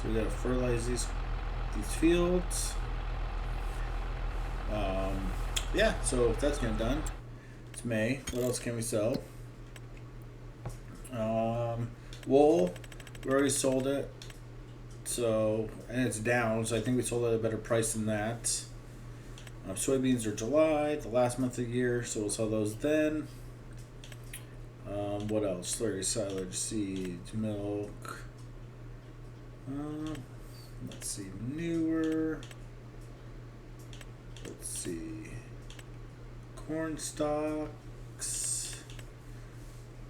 so we gotta fertilize these fields. Yeah, so if that's getting done, it's May. What else can we sell? Wool, we already sold it, so, and it's down, so I think we sold it at a better price than that. Soybeans are July, the last month of the year, so we'll sell those then. What else? Slurry, silage, seeds, milk. Let's see, newer. Let's see, corn stalks.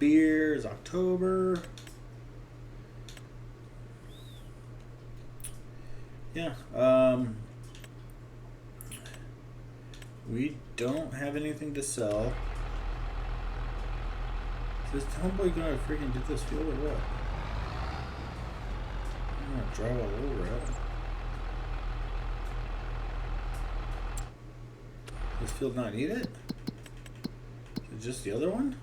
Beer is October. Yeah. We don't have anything to sell. Is this homeboy gonna freaking get this field or what? I'm gonna drive all over it. This field not need it? Is it just the other one?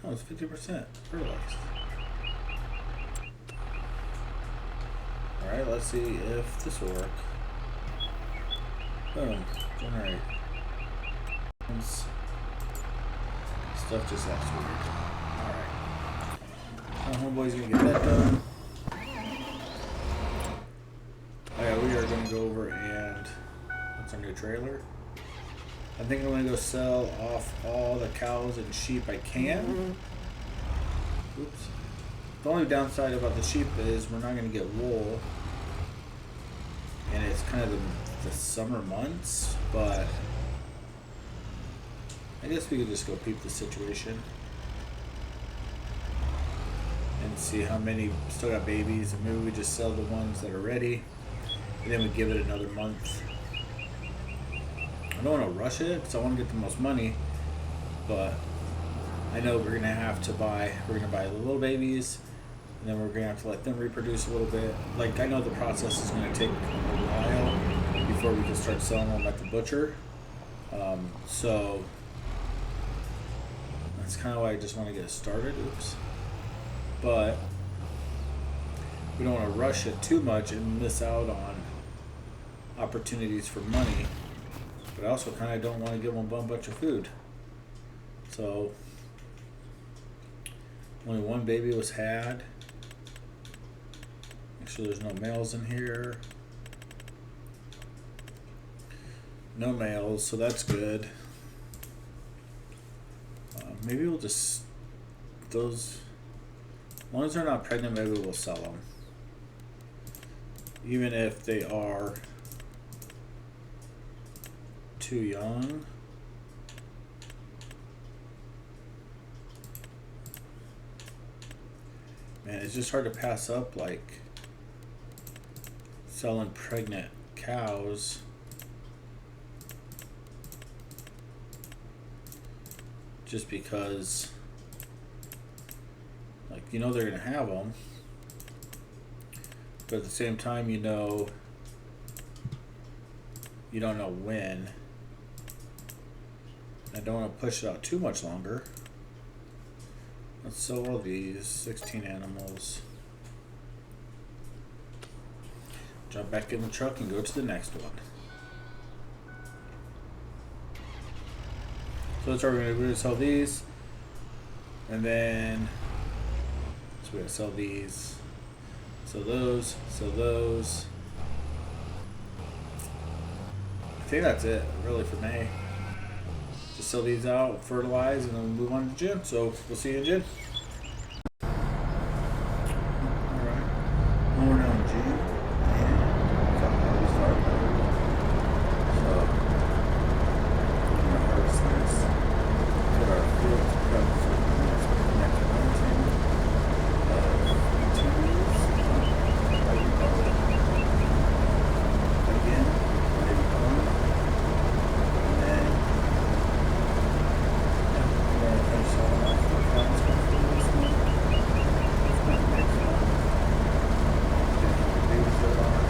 No, it's 50% fertilized. Alright, let's see if this will work. Boom. Generate. Stuff just acts weird. Alright. Now homeboy's gonna get that done. Oh yeah, we are gonna go over and what's our new trailer? I think I'm gonna go sell off all the cows and sheep I can. Oops. The only downside about the sheep is we're not gonna get wool, and it's kind of the summer months, but I guess we could just go peep the situation and see how many still got babies, and maybe we just sell the ones that are ready, and then we give it another month. I don't want to rush it because I want to get the most money, but I know we're gonna buy the little babies, and then we're gonna have to let them reproduce a little bit. Like, I know the process is gonna take a while before we can start selling them at the butcher. So that's kind of why I just want to get it started. Oops. But we don't want to rush it too much and miss out on opportunities for money. But I also kind of don't want to give them a bunch of food. So only one baby was had. Make sure there's no males in here. No males, so that's good. Maybe we'll just those. As long as they're not pregnant, maybe we'll sell them, even if they are too young. Man, it's just hard to pass up like selling pregnant cows. Just because, like, you know they're gonna have them, but at the same time, you know, you don't know when. I don't want to push it out too much longer. Let's sell all these 16 animals. Jump back in the truck and go to the next one. So that's what we're going to do, sell these. And then, so we're going to sell these. Sell those. Sell those. I think that's it, really, for May. Just sell these out, fertilize, and then we'll move on to gin. So we'll see you in gin. Alright. We're now in gin. And that's how we start. So, we're going to harvest this. Get our field prep for the next planting of 18 years. Maybe corn. Again, maybe corn. And then we're going to finish all off the plants for this one. It's not the next one. Get the babies that are.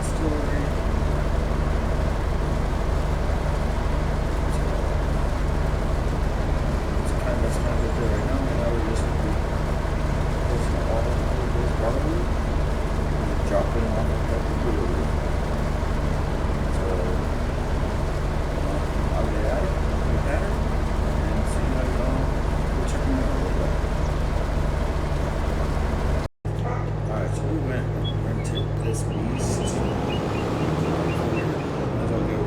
Distillery. It's kind of up there right now. And now we're just posting all of this barley and dropping off at the brewery. So, I'll get at it, get better, and see how you go. We'll check them out a little bit. Alright, so we went and rented this beast. As I'll go.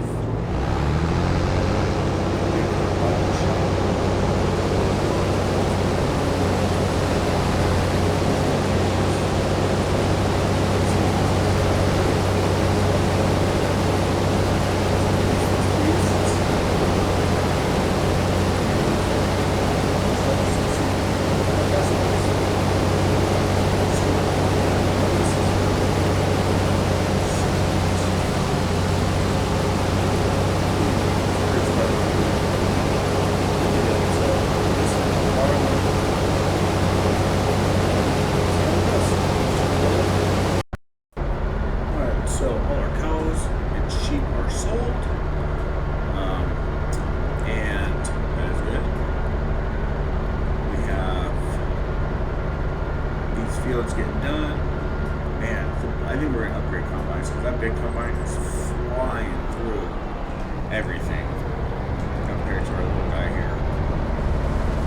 Alright, so all our cows and sheep are sold. And that is good. We have these fields getting done. Man, I think we're gonna upgrade combines because that big combine is flying through everything compared to our little guy here.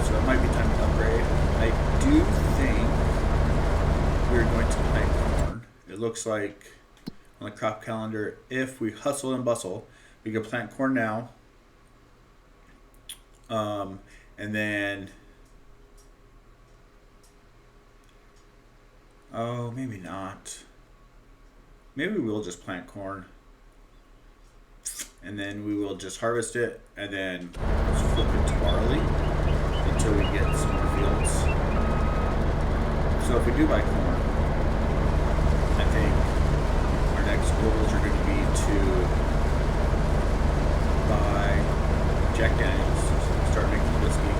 So it might be time to upgrade. I do think we're going to plant corn. It looks like on the crop calendar, if we hustle and bustle, we can plant corn now. And then, oh, maybe not. Maybe we'll just plant corn. And then we will just harvest it and then just flip it to barley until we get some more fields. So if we do buy corn, I think our next goals are going to be to buy Jack Daniels, start making whiskey.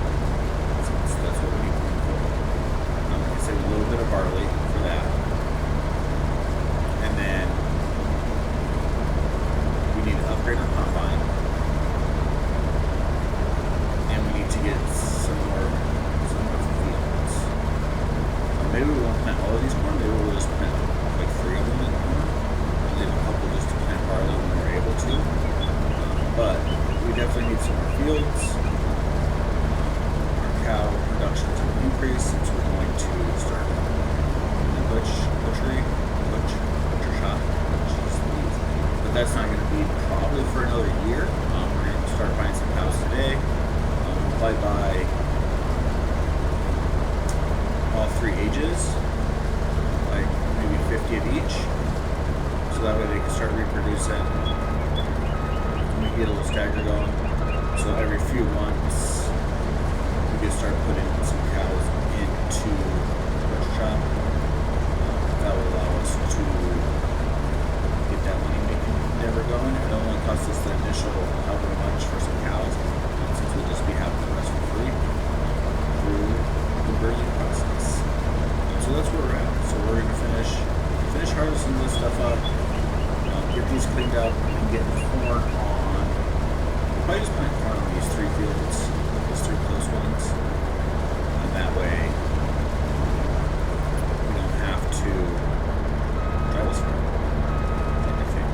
That's what we need corn for. Like I said, a little bit of barley for that. And then we need to upgrade our combine. And we need to get some more fields. Maybe we won't plant all of these corn, maybe we'll just plant like 3 of them in corn. And leave a couple just to plant barley when we're able to. But we definitely need some more fields. Our cow production production's going to increase since we're going to start the butcher shop, but that's not going to be probably for another year. We're going to start buying some cows today. We'll probably buy all 3 ages, like maybe 50 of each, so that way they can start reproducing. We get a little stagger going, so every few months we can start putting some cows into the butcher shop. That will allow us to get that money making endeavor going. It only costs us the initial however much for some cows, since we'll just be having the rest for free through the birthing process. So that's where we're at. So we're going to finish harvesting this stuff up, get these cleaned up, and get corn on. We'll probably just plant corn on these 3 fields, these 3 close ones, and that way we don't have to drive as far. I think.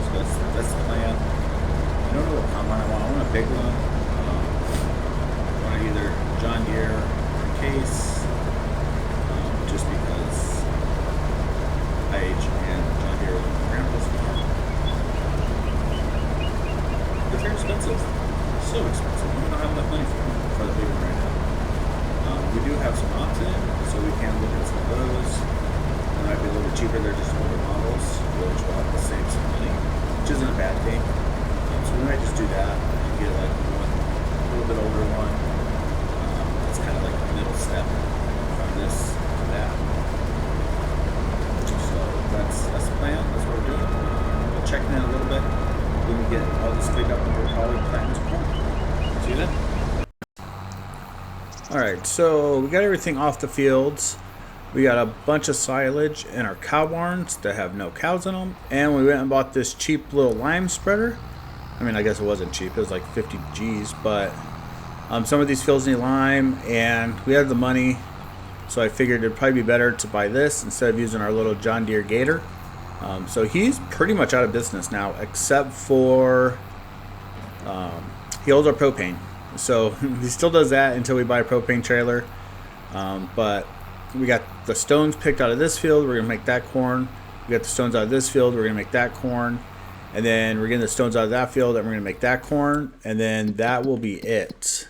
So that's the plan. I don't know what combine I want. I want a big one. I want either John Deere or Case, just because IH and John Deere are grandpa's farm. But they're expensive. So expensive. We don't have enough money for the big one right now. We do have some opt-in, so we can look at some of those. They might be a little bit cheaper. They're just older models, which will have to save some money, which isn't a bad thing. So we might just do that and get like a little bit older one. It's kind of like a middle step from this to that. So that's the plan. That's what we're doing. We'll check in a little bit. When we get all this cleaned up, and we'll probably plant some corn. See you then. Alright, so we got everything off the fields. We got a bunch of silage in our cow barns that have no cows in them. And we went and bought this cheap little lime spreader. I mean, I guess it wasn't cheap. It was like 50 G's, but some of these fields need lime, and we had the money, so I figured it'd probably be better to buy this instead of using our little John Deere Gator. So he's pretty much out of business now, except for he holds our propane. So he still does that until we buy a propane trailer. But we got the stones picked out of this field. We're gonna make that corn. We got the stones out of this field. We're gonna make that corn. And then we're getting the stones out of that field, and we're gonna make that corn. And then that will be it.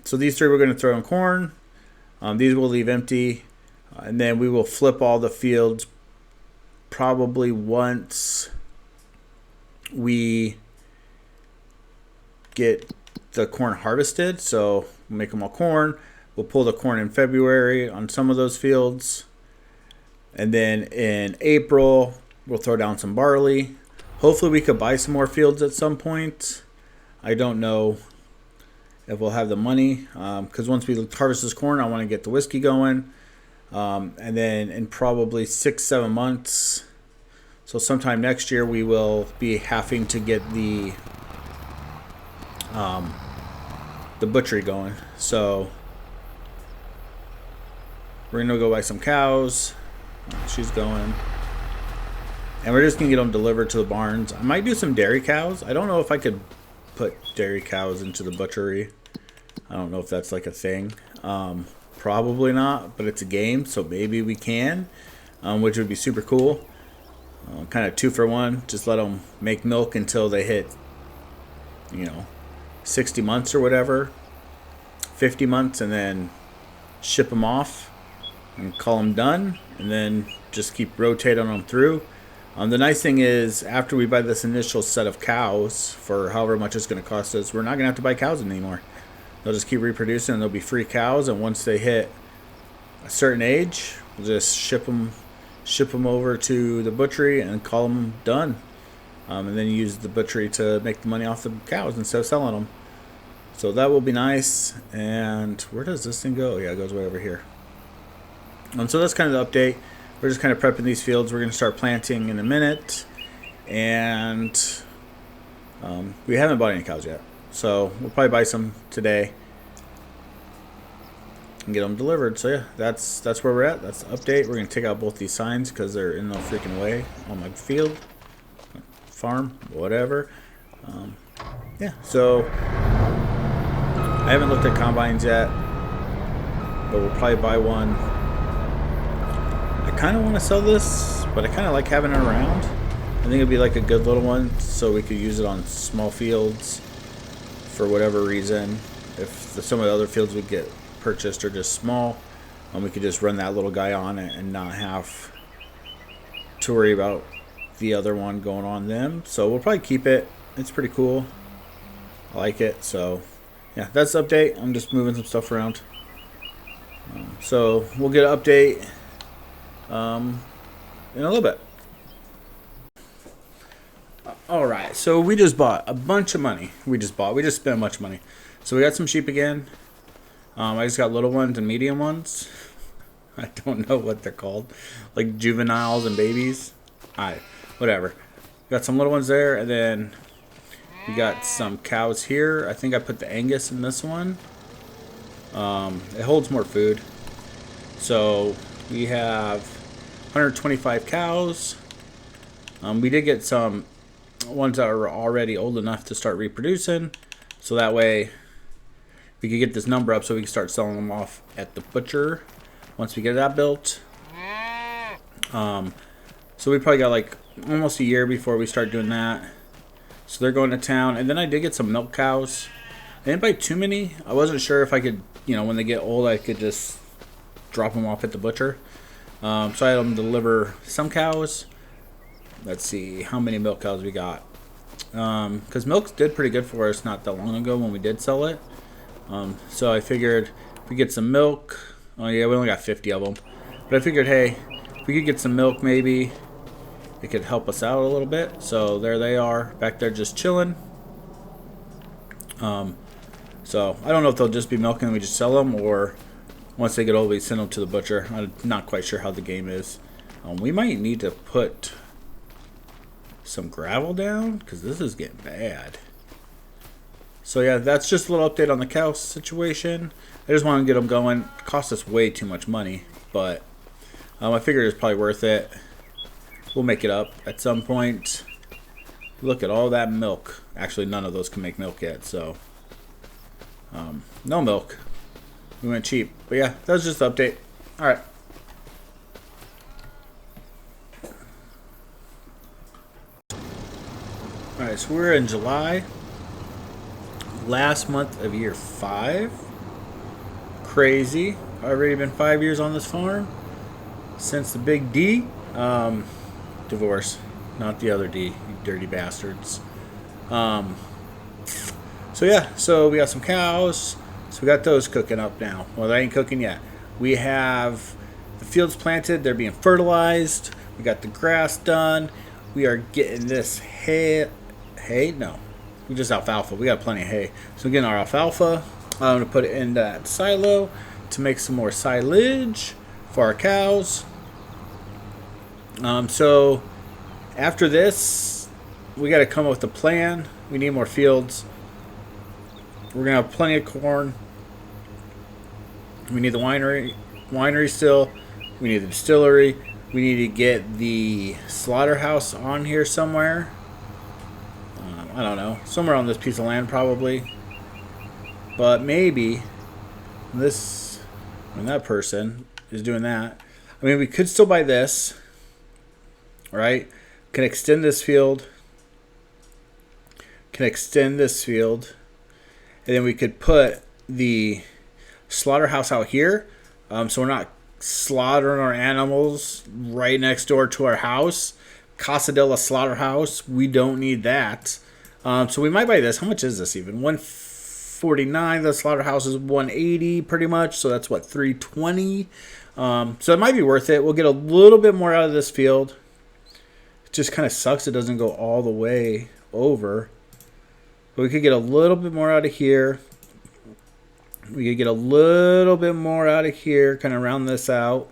So these 3 we're gonna throw in corn. These will leave empty, and then we will flip all the fields probably once we get the corn harvested. So we'll make them all corn. We'll pull the corn in February on some of those fields, and then in April we'll throw down some barley. Hopefully we could buy some more fields at some point. I don't know if we'll have the money, because once we harvest this corn, I want to get the whiskey going, and then in probably 6-7 months, so sometime next year, we will be having to get the butchery going. So we're gonna go buy some cows. She's going, and we're just gonna get them delivered to the barns. I might do some dairy cows. I don't know if I could put dairy cows into the butchery. I don't know if that's like a thing. Probably not, but it's a game, so maybe we can, which would be super cool. Kind of 2 for 1. Just let them make milk until they hit, 60 months or whatever, 50 months, and then ship them off and call them done, and then just keep rotating them through. The nice thing is, after we buy this initial set of cows for however much it's going to cost us, we're not going to have to buy cows anymore. They'll just keep reproducing, and they'll be free cows, and once they hit a certain age, we'll just ship them over to the butchery and call them done. And then use the butchery to make the money off the cows instead of selling them. So that will be nice. And where does this thing go? Yeah, it goes way over here. So that's kind of the update. We're just kind of prepping these fields. We're going to start planting in a minute. And we haven't bought any cows yet. So we'll probably buy some today and get them delivered. So yeah, that's where we're at. That's the update. We're going to take out both these signs because they're in the freaking way on my field, farm, whatever. Yeah, so I haven't looked at combines yet, but we'll probably buy one. I kind of want to sell this, but I kind of like having it around. I think it'd be like a good little one, so we could use it on small fields for whatever reason. If some of the other fields we get purchased are just small, we could just run that little guy on it and not have to worry about the other one going on them. So we'll probably keep it. It's pretty cool. I like it. So yeah, that's the update. I'm just moving some stuff around. So we'll get an update in a little bit. Alright, so we just bought a bunch of money. We just spent a bunch of money. So we got some sheep again. I just got little ones and medium ones. I don't know what they're called. Like juveniles and babies. Whatever. Got some little ones there, and then we got some cows here. I think I put the Angus in this one. It holds more food. So we have 125 cows. We did get some ones that are already old enough to start reproducing, so that way we could get this number up so we can start selling them off at the butcher once we get that built. So we probably got like almost a year before we start doing that. So they're going to town. And then I did get some milk cows. I didn't buy too many. I wasn't sure if I could, when they get old, I could just drop them off at the butcher. So I had them deliver some cows. Let's see how many milk cows we got. Because milk did pretty good for us not that long ago when we did sell it. So I figured if we get some milk. Oh yeah, we only got 50 of them. But I figured, hey, if we could get some milk maybe, it could help us out a little bit. So there they are back there just chilling. So I don't know if they'll just be milking and we just sell them, or once they get old we send them to the butcher. I'm not quite sure how the game is. We might need to put some gravel down because this is getting bad. So yeah, that's just a little update on the cow situation. I just want to get them going. It cost us way too much money, but I figured it's probably worth it. We'll make it up at some point. Look at all that milk. Actually, none of those can make milk yet, so no milk. We went cheap, but yeah, that was just the update. All right. Alright, so we're in July, last month of year 5. Crazy. Already been 5 years on this farm since the big D. Divorce, not the other D, you dirty bastards. So yeah, so we got some cows, so we got those cooking up now. Well, they ain't cooking yet. We have the fields planted, they're being fertilized. We got the grass done. We are getting this hay. No, we just alfalfa. We got plenty of hay. So we're getting our alfalfa. I'm going to put it in that silo to make some more silage for our cows. So after this, we got to come up with a plan. We need more fields. We're going to have plenty of corn. We need the winery still. We need the distillery. We need to get the slaughterhouse on here somewhere. I don't know. Somewhere on this piece of land probably. But maybe when that person is doing that. I mean, we could still buy this. Right? Can extend this field. And then we could put the slaughterhouse out here. So we're not slaughtering our animals right next door to our house. Casa de la Slaughterhouse. We don't need that. So we might buy this. How much is this even? $149. The slaughterhouse is $180 pretty much. So that's what, $320. So it might be worth it. We'll get a little bit more out of this field. It just kind of sucks it doesn't go all the way over. But we could get a little bit more out of here. We could get a little bit more out of here, kind of round this out.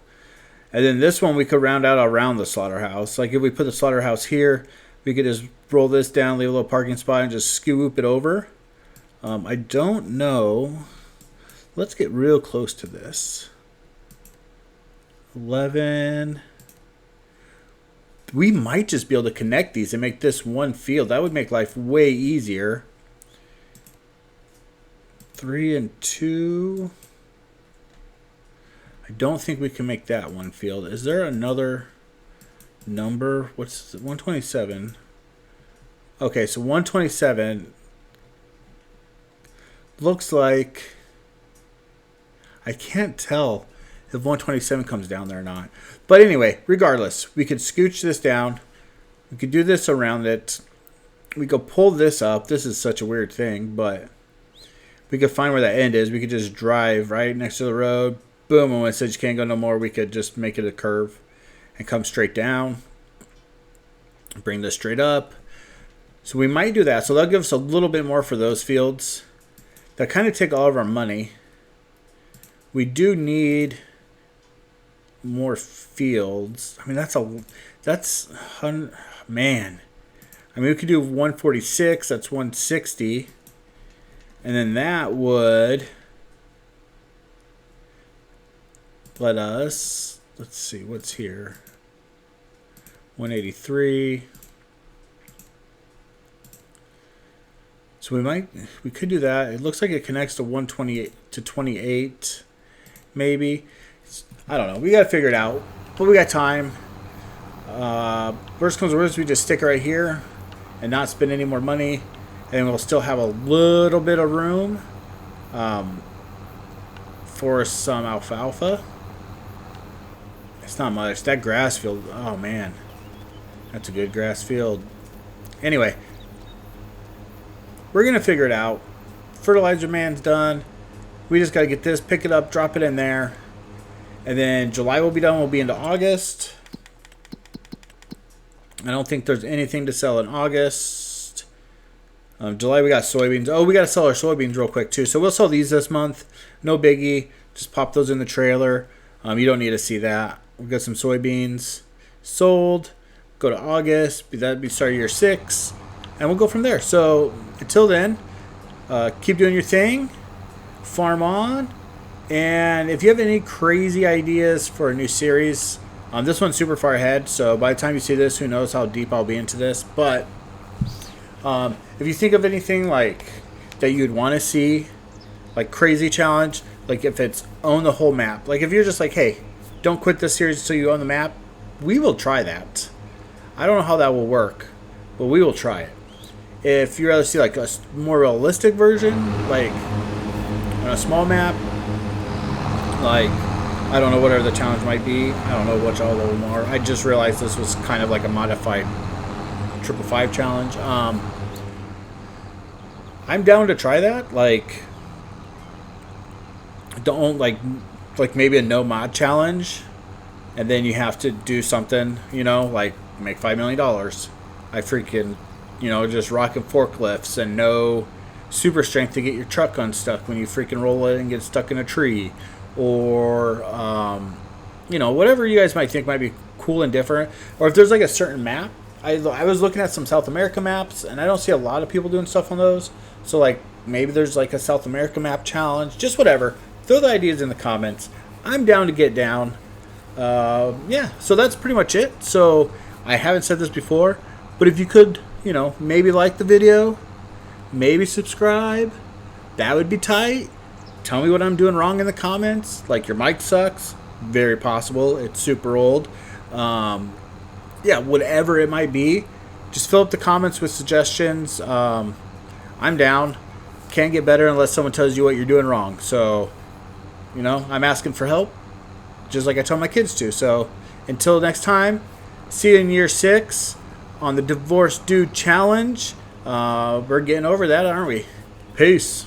And then this one we could round out around the slaughterhouse. Like if we put the slaughterhouse here, we could just roll this down, leave a little parking spot, and just scoop it over. I don't know. Let's get real close to this. 11. We might just be able to connect these and make this one field. That would make life way easier. 3 and 2. I don't think we can make that one field. Is there another number? What's 127? Okay, so 127 looks like, I can't tell if 127 comes down there or not. But anyway, regardless, we could scooch this down. We could do this around it. We could pull this up. This is such a weird thing, but we could find where that end is. We could just drive right next to the road. Boom, and when it says you can't go no more, we could just make it a curve and come straight down. Bring this straight up. So we might do that. So that'll give us a little bit more for those fields. That kind of take all of our money. We do need more fields. I mean, man. I mean, we could do 146. That's 160. And then that would let us, let's see, what's here? 183. So we could do that. It looks like it connects to 128 to 28, maybe. I don't know. We got to figure it out. But we got time. Worst comes to worst, we just stick right here and not spend any more money. And we'll still have a little bit of room for some alfalfa. It's not much. That grass field, oh man. That's a good grass field. Anyway, we're going to figure it out. Fertilizer man's done. We just got to get this, pick it up, drop it in there. And then July will be done. We'll be into August. I don't think there's anything to sell in August. July, we got soybeans. Oh, we got to sell our soybeans real quick, too. So we'll sell these this month. No biggie. Just pop those in the trailer. You don't need to see that. We've got some soybeans sold. Go to August. That'd be start of year 6. And we'll go from there. So until then, keep doing your thing. Farm on. And if you have any crazy ideas for a new series, this one's super far ahead. So by the time you see this, who knows how deep I'll be into this. But if you think of anything like that you'd want to see, like crazy challenge, like if it's own the whole map, like if you're just like, hey, don't quit this series until you own the map, we will try that. I don't know how that will work, but we will try it. If you'd rather see like a more realistic version, like on a small map, like I don't know whatever the challenge might be. I don't know what all of them are. I just realized this was kind of like a modified 555 challenge. I'm down to try that. Like, don't like maybe a no mod challenge, and then you have to do something, like make $5 million. I freaking, just rocking forklifts and no super strength to get your truck unstuck when you freaking roll it and get stuck in a tree, or whatever you guys might think might be cool and different. Or if there's like a certain map, I was looking at some South America maps, and I don't see a lot of people doing stuff on those. So like maybe there's like a South America map challenge, just whatever. Throw the ideas in the comments. I'm down to get down. Yeah, so that's pretty much it. So I haven't said this before, but if you could, maybe like the video, maybe subscribe, that would be tight. Tell me what I'm doing wrong in the comments. Like your mic sucks. Very possible. It's super old. Yeah, whatever it might be. Just fill up the comments with suggestions. I'm down. Can't get better unless someone tells you what you're doing wrong. So, I'm asking for help, just like I tell my kids to. So, until next time, see you in year 6 on the Divorce Dude Challenge. We're getting over that, aren't we? Peace.